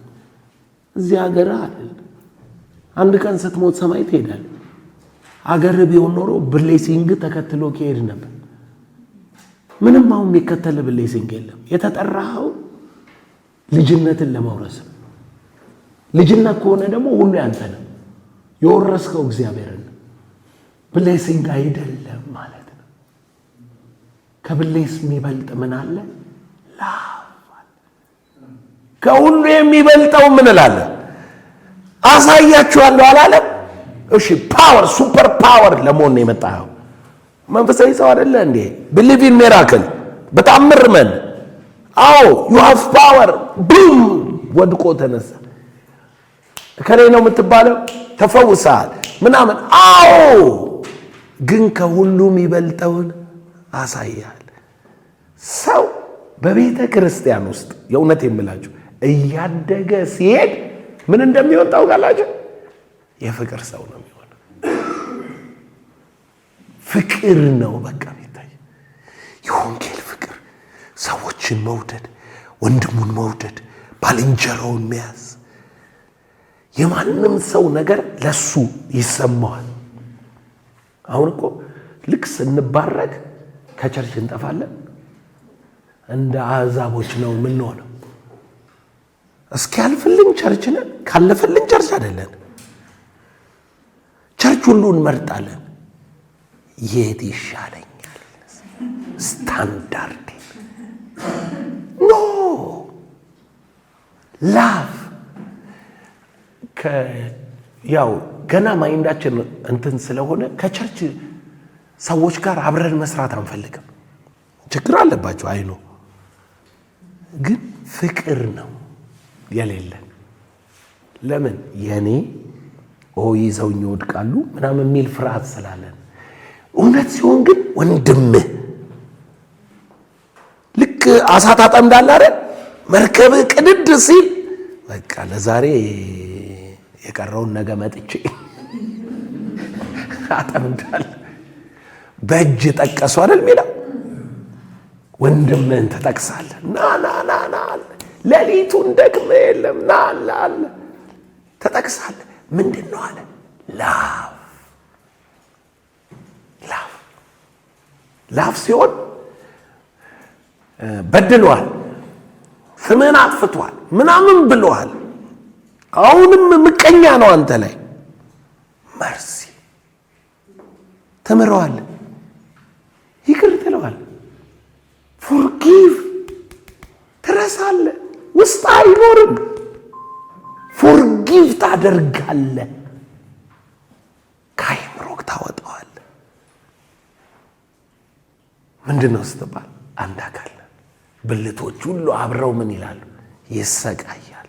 እዚህ ሀገር አይደል። አንድ ቀን ስትሞት ሰማይ ትሄዳል። አገር ቢሆን ኖሮ ብሌሲንግ ተከትሎ ከሄድ ነበር። ምንም አሁን የሚከተል ብሌሲንግ የለም። የተጠራኸው ልጅነትን ለመውረስ ነው። ልጅነት ከሆነ ደግሞ ሁሉ ያንተ ነው። የወረስከው እግዚአብሔርን ነው። ብሌሲንግ አይደለም ማለት ነው። ከብሌስ የሚበልጥ ምን አለ? ላፍ። ከሁሉ የሚበልጠው ምን እላለን? አሳያችኋለሁ አላለም? እሺ ፓወር፣ ሱፐር ፓወር ለመሆን ነው የመጣኸው። መንፈሳዊ ሰው አይደለ እንዴ? ቢሊቭ ኢን ሚራክል፣ በታምር መን። አዎ ዩ ሃቭ ፓወር። ቡም ወድቆ ተነሳ። ከኔ ነው የምትባለው፣ ተፈውሰሃል ምናምን። አዎ ግን ከሁሉም ይበልጠውን አሳያል። ሰው በቤተ ክርስቲያን ውስጥ የእውነት የምላችሁ እያደገ ሲሄድ ምን እንደሚሆን ታውቃላችሁ? የፍቅር ሰው ነው የሚሆነው። ፍቅር ነው በቃ የሚታይ። የወንጌል ፍቅር፣ ሰዎችን መውደድ፣ ወንድሙን መውደድ፣ ባልንጀራውን መያዝ። የማንም ሰው ነገር ለሱ ይሰማዋል። አሁን እኮ ልክ ስንባረክ ከቸርች እንጠፋለን። እንደ አሕዛቦች ነው የምንሆነው። እስኪያልፍልን ቸርች ነን፣ ካለፈልን ቸርች አይደለን። ቸርች ሁሉ እንመርጣለን። የት ይሻለኛል? ስታንዳርድ ኖ ላቭ ያው ገና ማይንዳችን እንትን ስለሆነ ከቸርች ሰዎች ጋር አብረን መስራት አንፈልግም። ችግር አለባቸው አይኖ፣ ግን ፍቅር ነው የሌለን። ለምን የኔ ይዘውኝ ይወድቃሉ ምናምን የሚል ፍርሃት ስላለን። እውነት ሲሆን ግን ወንድምህ ልክ አሳ ታጠምዳለህ አይደል? መርከብህ ቅድድ ሲል በቃ ለዛሬ የቀረውን ነገ መጥቼ አጠምዳለሁ። በእጅ ጠቀሱ አይደል የሚለው? ወንድምህን ትጠቅሳለህ። ና ና ና ና አለ። ሌሊቱን ደግመ የለም ና አለ አለ ትጠቅሳለህ። ምንድን ነው አለ? ላፍ ላፍ ላፍ ሲሆን በድሏል፣ ስምህን አጥፍቷል፣ ምናምን ብለዋል። አሁንም ምቀኛ ነው አንተ ላይ። መርሲ ትምረዋል፣ ይቅር ትለዋል። ፎርጊቭ ትረሳለህ፣ ውስጥ አይኖርም። ፎርጊቭ ታደርጋለህ፣ ከአይምሮክ ታወጣዋለህ። ምንድን ነው ስትባል አንድ አካል ነን። ብልቶች ሁሉ አብረው ምን ይላሉ? ይሰቃያሉ፣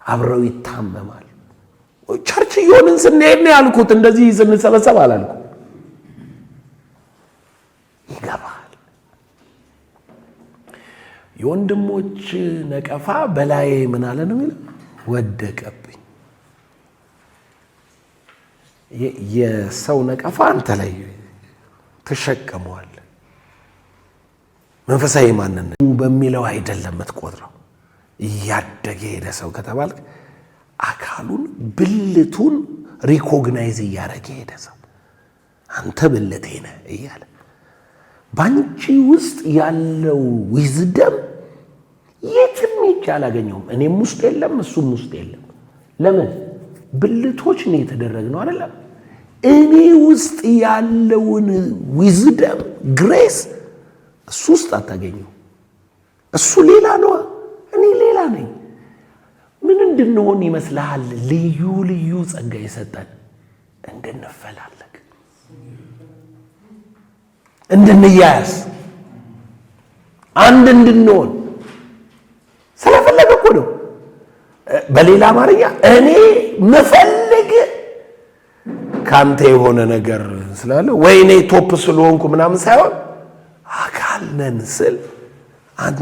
አብረው ይታመማሉ። ቸርች እየሆንን ስንሄድ ነው ያልኩት፣ እንደዚህ ስንሰበሰብ አላልኩም። ይገባል። የወንድሞች ነቀፋ በላይ ምን አለ ነው የሚለው? ወደቀብኝ። የሰው ነቀፋ አንተ ላይ ተሸከመዋል። መንፈሳዊ ማንነት በሚለው አይደለም የምትቆጥረው። እያደገ ሄደ ሰው ከተባልክ አካሉን ብልቱን ሪኮግናይዝ እያደረገ ሄደ ሰው አንተ ብልቴ ነህ እያለ ባንቺ ውስጥ ያለው ዊዝደም የትም ሄጄ አላገኘውም። እኔም ውስጥ የለም፣ እሱም ውስጥ የለም። ለምን? ብልቶች ነው የተደረግነው አይደለም? እኔ ውስጥ ያለውን ዊዝደም ግሬስ እሱ ውስጥ አታገኘው። እሱ ሌላ ነው፣ እኔ ሌላ ነኝ። ምን እንድንሆን ይመስልሃል? ልዩ ልዩ ጸጋ የሰጠን እንድንፈላለግ፣ እንድንያያዝ፣ አንድ እንድንሆን ስለፈለገ እኮ ነው። በሌላ አማርኛ እኔ መፈልግ ካንተ የሆነ ነገር ስላለ ወይ እኔ ቶፕ ስለሆንኩ ምናምን ሳይሆን አካል ነን ስል አንተ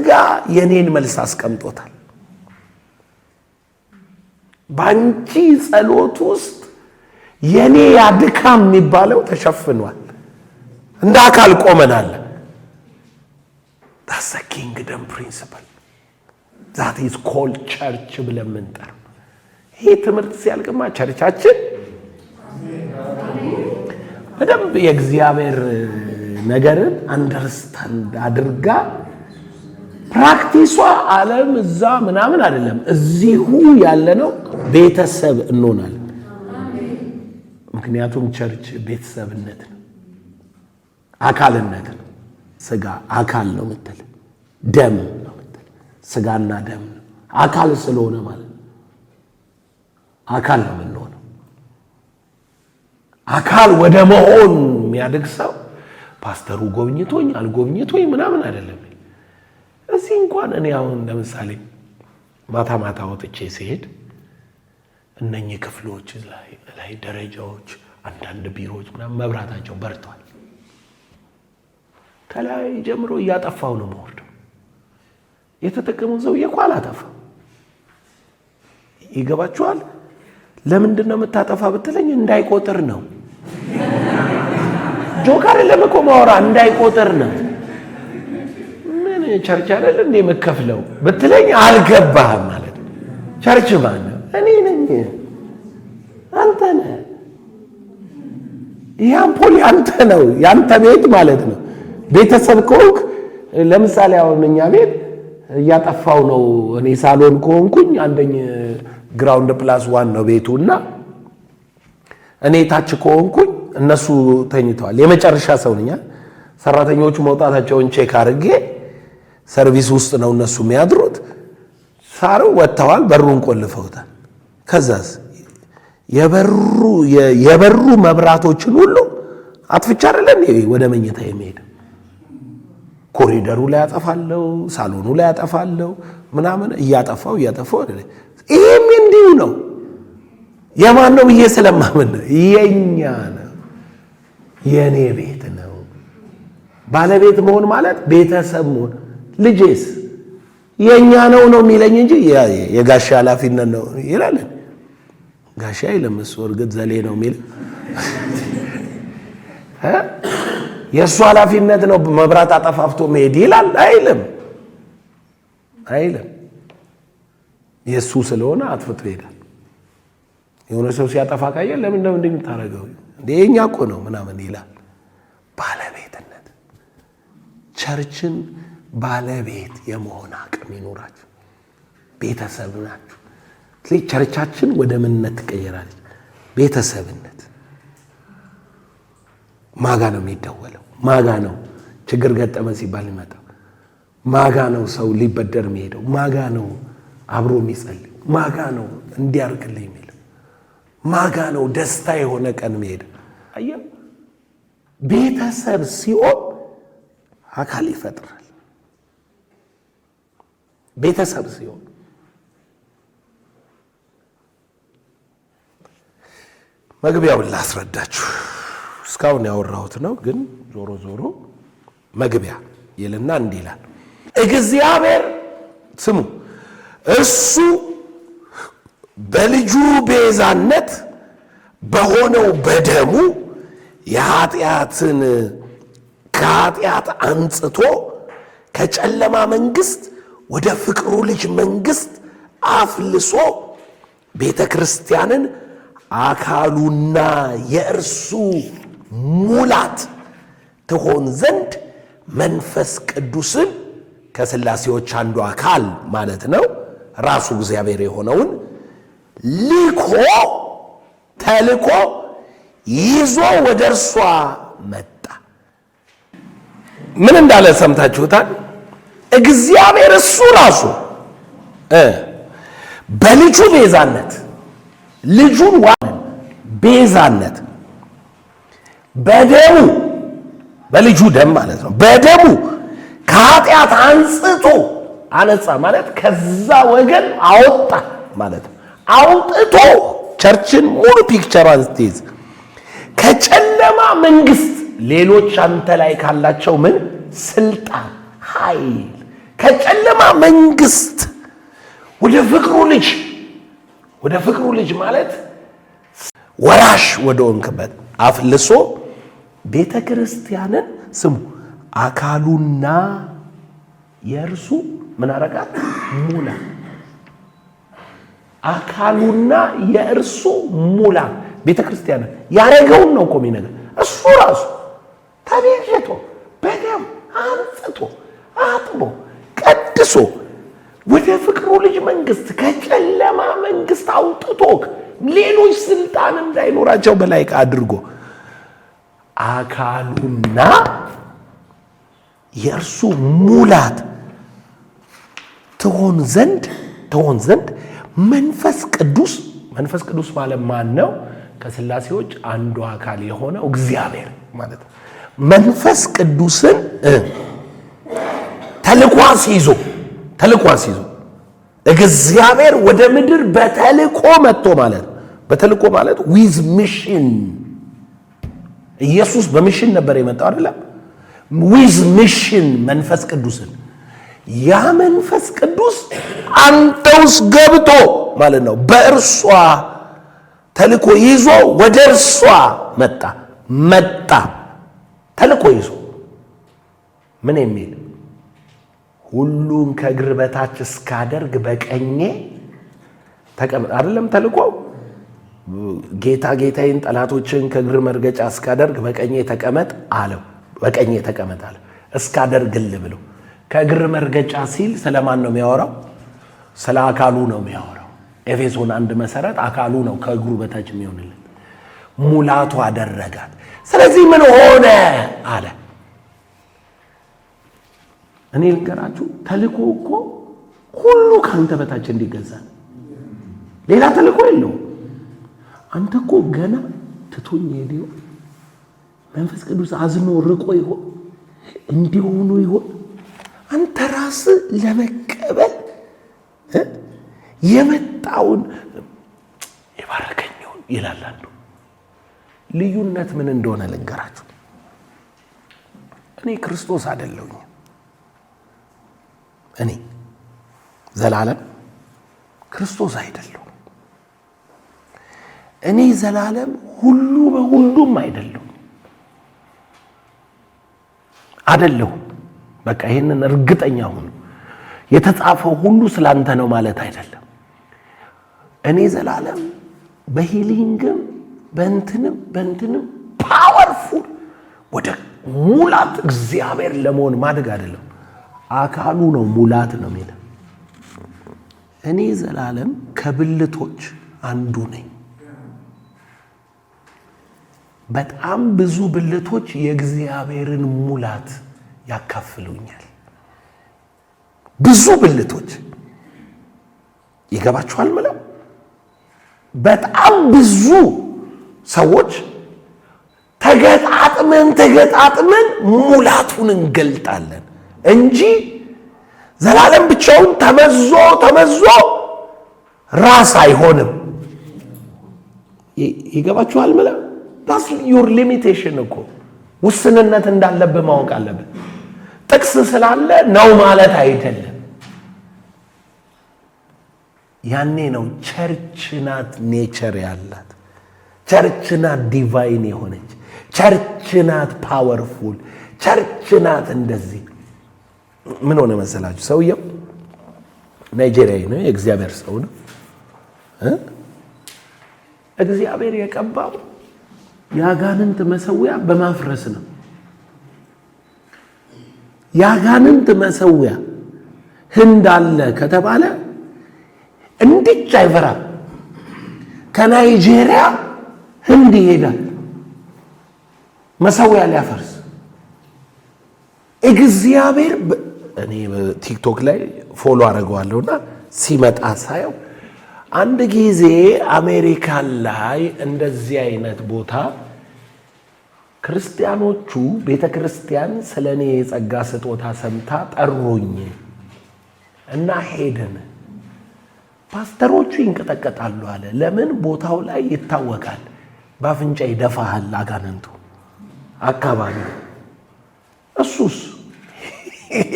ጋር የኔን መልስ አስቀምጦታል። ባንቺ ጸሎት ውስጥ የኔ ያድካም የሚባለው ተሸፍኗል። እንደ አካል ቆመናል። that's the kingdom principle that is called church ብለን የምንጠራው ይሄ ትምህርት ሲያልቅማ ቸርቻችን በደንብ የእግዚአብሔር ነገርን አንደርስታንድ አድርጋ ፕራክቲሷ ዓለም እዛ ምናምን አይደለም፣ እዚሁ ያለነው ቤተሰብ እንሆናለን። ምክንያቱም ቸርች ቤተሰብነት ነው፣ አካልነት ነው። ስጋ አካል ነው ምትል፣ ደም ነው ምትል፣ ስጋና ደም ነው አካል ስለሆነ ማለት አካል ነው የምንሆነው። አካል ወደ መሆን የሚያድግ ሰው ፓስተሩ ጎብኝቶኝ አልጎብኝቶኝ ምናምን አይደለም። እዚህ እንኳን እኔ አሁን ለምሳሌ ማታ ማታ ወጥቼ ሲሄድ እነኚህ ክፍሎች ላይ ደረጃዎች፣ አንዳንድ ቢሮዎች ምናምን መብራታቸው በርቷል። ከላይ ጀምሮ እያጠፋው ነው የምወርደው። የተጠቀመው ሰውዬ እኮ አላጠፋም። ይገባችኋል? ለምንድን ነው የምታጠፋ ብትለኝ እንዳይቆጥር ነው። ጆከር ለምቆ ማወራ እንዳይቆጥር ነው። ምን ቸርች አይደል እንዴ መከፍለው ብትለኝ አልገባህም ማለት ነው። ቸርች ማን ነው? እኔ ነኝ፣ አንተ ነህ። ያምፖል አንተ ነው፣ ያንተ ቤት ማለት ነው። ቤተሰብ ከሆንክ ለምሳሌ አሁን እኛ ቤት እያጠፋው ነው። እኔ ሳሎን ከሆንኩኝ አንደኝ ግራውንድ ፕላስ ዋን ነው ቤቱና እኔ ታች ከሆንኩኝ እነሱ ተኝተዋል። የመጨረሻ ሰው ነኝ። ሰራተኞቹ መውጣታቸውን ቼክ አድርጌ ሰርቪስ ውስጥ ነው እነሱ የሚያድሩት። ሳሩ ወጥተዋል፣ በሩን ቆልፈውታል። ከዛስ የበሩ መብራቶችን ሁሉ አጥፍቻ አይደለም ወደ መኝታ የሚሄድ ኮሪደሩ ላይ አጠፋለሁ፣ ሳሎኑ ላይ አጠፋለሁ ምናምን እያጠፋው ይሄም እንዲሁ ነው። የማን ነው ብዬ ስለማምን የኛ ነው፣ የኔ ቤት ነው። ባለቤት መሆን ማለት ቤተሰብ መሆን። ልጄስ የኛ ነው የሚለኝ እንጂ የጋሻ ኃላፊነት ነው ይላል። ጋሻ አይልም እሱ፣ እርግጥ ዘሌ ነው የሚል የእሱ ኃላፊነት ነው መብራት አጠፋፍቶ መሄድ ይላል አይልም። የእሱ ስለሆነ አጥፍቶ ይሄዳል። የሆነ ሰው ሲያጠፋ ካየ ለምን ነው እንደምታረገው እንዴ የኛ እኮ ነው ምናምን ይላል። ባለቤትነት ቸርችን ባለቤት የመሆን አቅም ይኖራችሁ። ቤተሰብ ናችሁ። ስለዚህ ቸርቻችን ወደ ምንነት ትቀየራለች። ቤተሰብነት ማጋ ነው የሚደወለው፣ ማጋ ነው ችግር ገጠመ ሲባል ይመጣ፣ ማጋ ነው ሰው ሊበደር የሚሄደው? ማጋ ነው አብሮ የሚጸልይ? ማጋ ነው እንዲያርግልኝ የሚል? ማጋ ነው ደስታ የሆነ ቀን የሚሄደው? አየህ፣ ቤተሰብ ሲሆን አካል ይፈጥራል። ቤተሰብ ሲሆን መግቢያውን ላስረዳችሁ። እስካሁን ያወራሁት ነው፣ ግን ዞሮ ዞሮ መግቢያ ይልና እንዲህ ይላል። እግዚአብሔር ስሙ እሱ በልጁ ቤዛነት በሆነው በደሙ ከኃጢአት አንጽቶ ከጨለማ መንግስት ወደ ፍቅሩ ልጅ መንግስት አፍልሶ ቤተ ክርስቲያንን አካሉና የእርሱ ሙላት ትሆን ዘንድ መንፈስ ቅዱስን ከሥላሴዎች አንዱ አካል ማለት ነው ራሱ እግዚአብሔር የሆነውን ተልኮ ይዞ ወደ እርሷ መጣ። ምን እንዳለ ሰምታችሁታል? እግዚአብሔር እሱ ራሱ በልጁ ቤዛነት ልጁን ቤዛነት በደሙ በልጁ ደም ማለት ነው። በደሙ ከኃጢአት አንጽቶ አነጻ ማለት ከዛ ወገን አወጣ ማለት ነው። አውጥቶ ቸርችን ሙሉ ፒክቸሯን ስትይዝ ከጨለማ መንግስት ልጆች አንተ ላይ ካላቸው ምን ስልጣን ኃይል ከጨለማ መንግስት ወደ ፍቅሩ ልጅ ማለት ወራሽ ወደ ሆንክበት አፍልሶ ቤተ ክርስቲያንን ስሙ አካሉና የእርሱ ምን አረጋት ሙላ አካሉና የእርሱ ሙላ ቤተ ክርስቲያንን ያረገውን ነው እኮ የሚነግር እሱ ራሱ ተቤዥቶ በደም አንጽቶ አጥቦ ቀድሶ ወደ ፍቅሩ ልጅ መንግስት ከጨለማ መንግስት አውጥቶ ሌሎች ስልጣን እንዳይኖራቸው በላይ አድርጎ አካሉና የእርሱ ሙላት ትሆን ዘንድ መንፈስ ቅዱስ ማለት ማን ነው? ከሥላሴዎች አንዱ አካል የሆነው እግዚአብሔር ማለት ነው። መንፈስ ቅዱስን ተልኳስ ይዞ እግዚአብሔር ወደ ምድር በተልኮ መጥቶ ማለት ነው። በተልኮ ማለት ዊዝ ሚሽን ኢየሱስ በሚሽን ነበር የመጣው አይደለም? ዊዝ ሚሽን መንፈስ ቅዱስን ያ መንፈስ ቅዱስ አንተ ውስጥ ገብቶ ማለት ነው በእርሷ ተልኮ ይዞ ወደ እርሷ መጣ ተልኮ ይዞ ምን የሚል ሁሉን ከእግር በታች እስካደርግ በቀኜ ተቀመጥ አይደለም? ተልኮ ጌታዬን ጠላቶችን ከእግር መርገጫ እስካደርግ በቀኜ ተቀመጥ አለው። በቀኜ ተቀመጥ አለ እስካደርግልህ ብሎ። ከእግር መርገጫ ሲል ስለማን ነው የሚያወራው? ስለ አካሉ ነው የሚያወራው። ኤፌሶን 1 መሰረት አካሉ ነው ከእግሩ በታች የሚሆንልን። ሙላቱ አደረጋት። ስለዚህ ምን ሆነ አለ። እኔ ልንገራችሁ፣ ተልኮ እኮ ሁሉ ካንተ በታች እንዲገዛ ሌላ ተልኮ የለውም። አንተ እኮ ገና ትቶኝ ሄዲዮ መንፈስ ቅዱስ አዝኖ ርቆ ይሆን እንዲሆኑ ይሆን አንተ ራስህ ለመቀበል የመጣውን የባረከኝውን ይላል አንዱ። ልዩነት ምን እንደሆነ ልንገራችሁ። እኔ ክርስቶስ አይደለሁኝ። እኔ ዘላለም ክርስቶስ አይደለሁም። እኔ ዘላለም ሁሉ በሁሉም አይደለሁም። በቃ ይሄንን እርግጠኛ ሁኑ። የተጻፈው ሁሉ ስላንተ ነው ማለት አይደለም። እኔ ዘላለም በሂሊንግም በእንትንም ፓወርፉል ወደ ሙላት እግዚአብሔር ለመሆን ማድረግ አይደለም። አካሉ ነው ሙላት ነው የሚለው። እኔ ዘላለም ከብልቶች አንዱ ነኝ። በጣም ብዙ ብልቶች የእግዚአብሔርን ሙላት ያካፍሉኛል። ብዙ ብልቶች ይገባችኋል ማለት በጣም ብዙ ሰዎች ተገጣጥመን ሙላቱን እንገልጣለን እንጂ ዘላለም ብቻውን ተመዞ ራስ አይሆንም። ይገባችኋል ማለት that's your limitation እኮ ውስንነት እንዳለብህ ማወቅ አለብህ። ጥቅስ ስላለ ነው ማለት አይደለም። ያኔ ነው ቸርች ናት ኔቸር ያላት፣ ቸርች ናት ዲቫይን የሆነች፣ ቸርች ናት ፓወርፉል፣ ቸርች ናት እንደዚህ። ምን ሆነ መሰላችሁ? ሰውየው ናይጄሪያዊ ነው፣ የእግዚአብሔር ሰው ነው። እግዚአብሔር የቀባው የአጋንንት መሰዊያ በማፍረስ ነው። የአጋንንት መሰዊያ ህንድ አለ ከተባለ እንዲች አይፈራም። ከናይጄሪያ ህንድ ይሄዳል መሰዊያ ሊያፈርስ። እግዚአብሔር እኔ ቲክቶክ ላይ ፎሎ አደርገዋለሁና ሲመጣ ሳየው አንድ ጊዜ አሜሪካን ላይ እንደዚህ አይነት ቦታ ክርስቲያኖቹ ቤተ ክርስቲያን ስለኔ የጸጋ ስጦታ ሰምታ ጠሩኝ እና ሄደን ፓስተሮቹ ይንቀጠቀጣሉ አለ። ለምን? ቦታው ላይ ይታወቃል። በአፍንጫ ይደፋሃል አጋንንቱ አካባቢ። እሱስ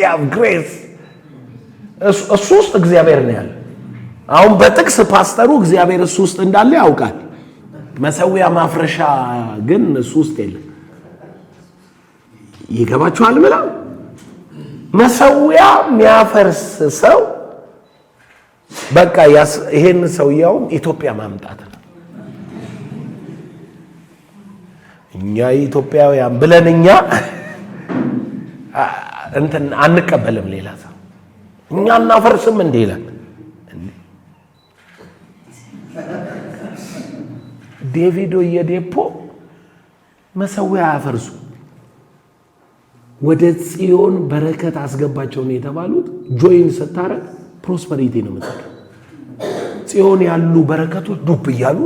ያው ግሬስ እሱ ውስጥ እግዚአብሔር ነው ያለ። አሁን በጥቅስ ፓስተሩ እግዚአብሔር እሱ ውስጥ እንዳለ ያውቃል። መሰዊያ ማፍረሻ ግን እሱ ውስጥ የለም። ይገባችኋል? ምላ መሰዊያ የሚያፈርስ ሰው በቃ ይሄን ሰውየው ኢትዮጵያ ማምጣት ነው። እኛ ኢትዮጵያውያን ብለን እኛ እንትን አንቀበልም። ሌላ ሰው እኛ እናፈርስም እንዴ ይላል። ዴቪዶ የዴፖ መሰዊያ ያፈርሱ ወደ ጽዮን በረከት አስገባቸው ነው የተባሉት። ጆይን ስታረግ ፕሮስፐሪቲ ነው የምትለው። ጽዮን ያሉ በረከቶች ዱብ እያሉ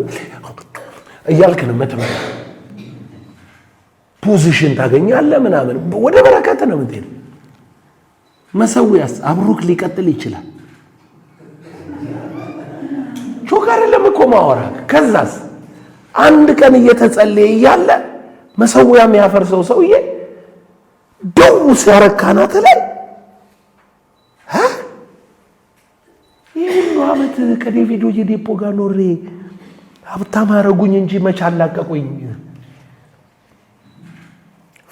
እያልክ ነው የምትመጣ። ፖዚሽን ታገኛለህ ምናምን፣ ወደ በረከት ነው የምትሄደው። መሰዊያስ አብሮክ ሊቀጥል ይችላል። ቾክ አይደለም እኮ ማወራ። ከዛስ አንድ ቀን እየተጸለየ እያለ መሰዊያ የሚያፈርሰው ሰውዬ ደው ሲያረካናት ላይ ይህ ሁሉ ዓመት ከዴቪድ ኦየዴፖ ጋር ኖሬ ሀብታም አረጉኝ እንጂ መች አላቀቁኝ።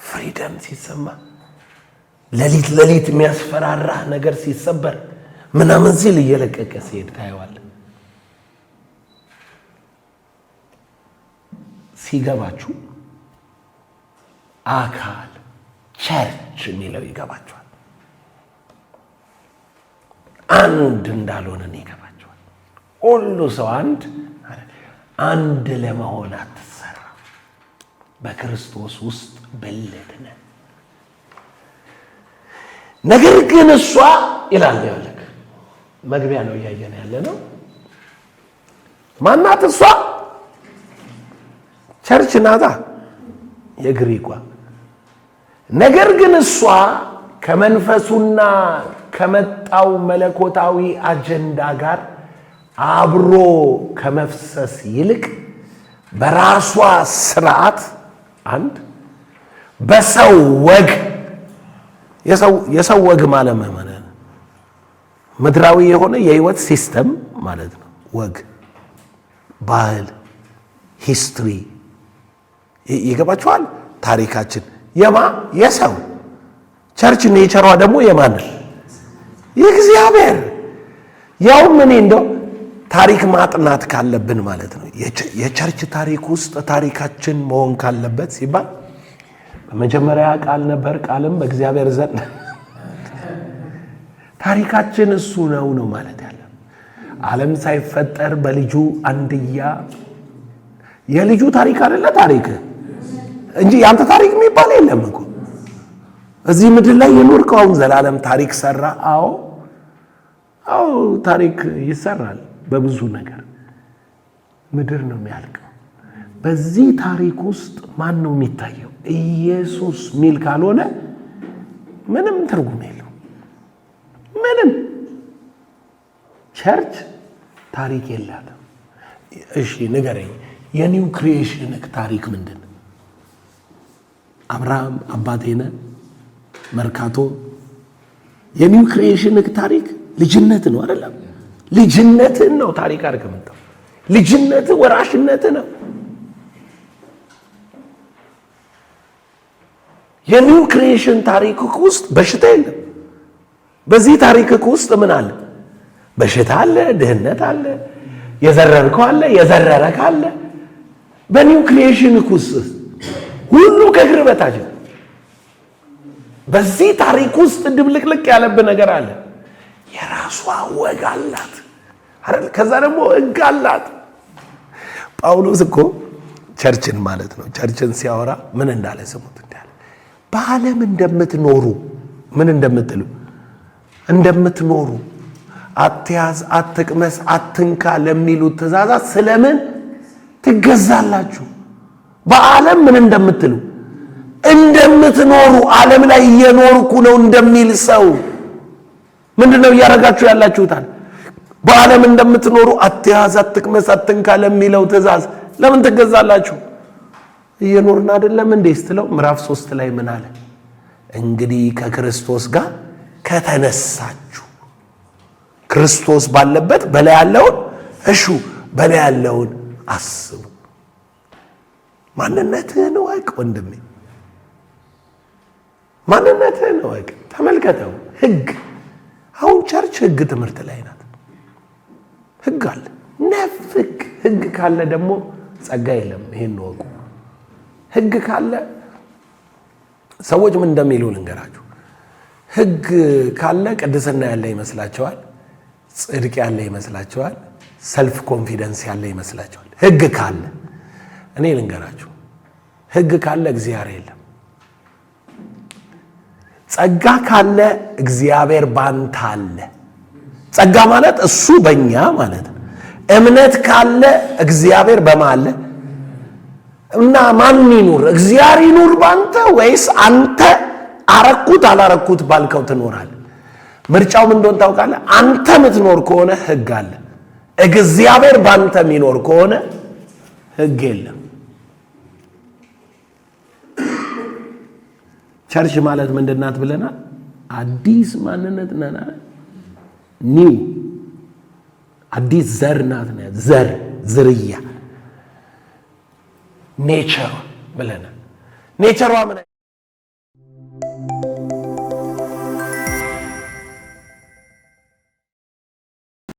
ፍሪደም ሲሰማ ሌሊት የሚያስፈራራ ነገር ሲሰበር ምናምን ሲል እየለቀቀ ሲሄድ ታየዋለህ። ሲገባችሁ አካል ቸርች የሚለው ይገባችኋል። አንድ እንዳልሆነን ይገባችኋል። ሁሉ ሰው አንድ ለመሆን አትሰራ። በክርስቶስ ውስጥ ብልት ነህ። ነገር ግን እሷ ይላል ያለክ መግቢያ ነው እያየን ያለ ነው። ማናት እሷ? ቸርች ናታ የግሪኳ። ነገር ግን እሷ ከመንፈሱና ከመጣው መለኮታዊ አጀንዳ ጋር አብሮ ከመፍሰስ ይልቅ በራሷ ስርዓት በሰው ወግ የሰው ወግ ማለት ምድራዊ የሆነ የህይወት ሲስተም ማለት ነው። ወግ፣ ባህል፣ ሂስትሪ ይገባችኋል? ታሪካችን የሰው ቸርች ኔቸሯ ደግሞ የማን? የእግዚአብሔር። ያውም እኔ እንደው ታሪክ ማጥናት ካለብን ማለት ነው የቸርች ታሪክ ውስጥ ታሪካችን መሆን ካለበት ሲባል በመጀመሪያ ቃል ነበር፣ ቃልም በእግዚአብሔር ዘንድ ታሪካችን እሱ ነው ማለት ያለ። ዓለም ሳይፈጠር በልጁ አንድያ የልጁ ታሪክ አይደለ ታሪክ እንጂ ያንተ ታሪክ የሚባል የለም እኮ። እዚህ ምድር ላይ የኖርከው አሁን ዘላለም ታሪክ ሰራ። አዎ አዎ ታሪክ ይሰራል በብዙ ነገር። ምድር ነው የሚያልቀው። በዚህ ታሪክ ውስጥ ማን ነው የሚታየው? ኢየሱስ ሚል ካልሆነ ምንም ትርጉም የለው። ምንም ቸርች ታሪክ የላትም። እሺ ንገረኝ፣ የኒው ክሪኤሽን ታሪክ ምንድን ነው? አብርሃም አባቴነ መርካቶ የኒው ክሪኤሽን ታሪክ ልጅነት ነው አይደለም? ልጅነትን ነው ታሪክ አድርገምጣው። ልጅነት ወራሽነት ነው። የኒው ክሪኤሽን ታሪክ ውስጥ በሽታ የለም። በዚህ ታሪክ ውስጥ ምን አለ? በሽታ አለ፣ ድህነት አለ፣ የዘረርከው አለ፣ የዘረረክ አለ። በኒው ክሪኤሽን ውስጥ ሁሉ ከእግር በታች ነው። በዚህ ታሪክ ውስጥ ድብልቅልቅ ያለብህ ነገር አለ። የራሷ ወግ አላት አይደል? ከዛ ደግሞ ሕግ አላት። ጳውሎስ እኮ ቸርችን ማለት ነው ቸርችን ሲያወራ ምን እንዳለ ስሙት። እንዳለ በዓለም እንደምትኖሩ ምን እንደምትሉ እንደምትኖሩ አትያዝ፣ አትቅመስ፣ አትንካ ለሚሉት ትእዛዛት ስለምን ትገዛላችሁ? በዓለም ምን እንደምትሉ እንደምትኖሩ ዓለም ላይ እየኖርኩ ነው እንደሚል ሰው ምንድነው እያደረጋችሁ ያላችሁታል? በዓለም እንደምትኖሩ አትያዝ፣ አትቅመስ፣ አትንካ ለሚለው ትእዛዝ ለምን ትገዛላችሁ? እየኖርን አይደለም እንዴ ስትለው ምዕራፍ 3 ላይ ምን አለ? እንግዲህ ከክርስቶስ ጋር ከተነሳችሁ ክርስቶስ ባለበት በላይ ያለውን እሹ፣ በላይ ያለውን አስቡ። ማንነትህን እወቅ ወንድሜ፣ ማንነትህን እወቅ። ተመልከተው። ሕግ አሁን ቸርች ሕግ ትምህርት ላይ ናት። ሕግ አለ፣ ነፍ ሕግ ካለ ደግሞ ጸጋ የለም። ይሄን እወቁ። ሕግ ካለ ሰዎች ምን እንደሚሉ ልንገራችሁ። ሕግ ካለ ቅድስና ያለ ይመስላቸዋል፣ ጽድቅ ያለ ይመስላቸዋል፣ ሰልፍ ኮንፊደንስ ያለ ይመስላቸዋል። ሕግ ካለ እኔ ልንገራችሁ፣ ሕግ ካለ እግዚአብሔር የለም። ጸጋ ካለ እግዚአብሔር ባንተ አለ። ጸጋ ማለት እሱ በእኛ ማለት ነው። እምነት ካለ እግዚአብሔር በማን አለ? እና ማን ይኑር? እግዚአብሔር ይኑር ባንተ ወይስ አንተ አረኩት አላረኩት ባልከው ትኖራለህ? ምርጫው ምን እንደሆነ ታውቃለህ? አንተ የምትኖር ከሆነ ሕግ አለ። እግዚአብሔር ባንተ የሚኖር ከሆነ ሕግ የለም። ቸርች ማለት ምንድናት ብለናል? አዲስ ማንነት ነና ኒው አዲስ ዘር ናት። ዘር ዝርያ ኔቸር ብለናል። ኔቸሯ ምን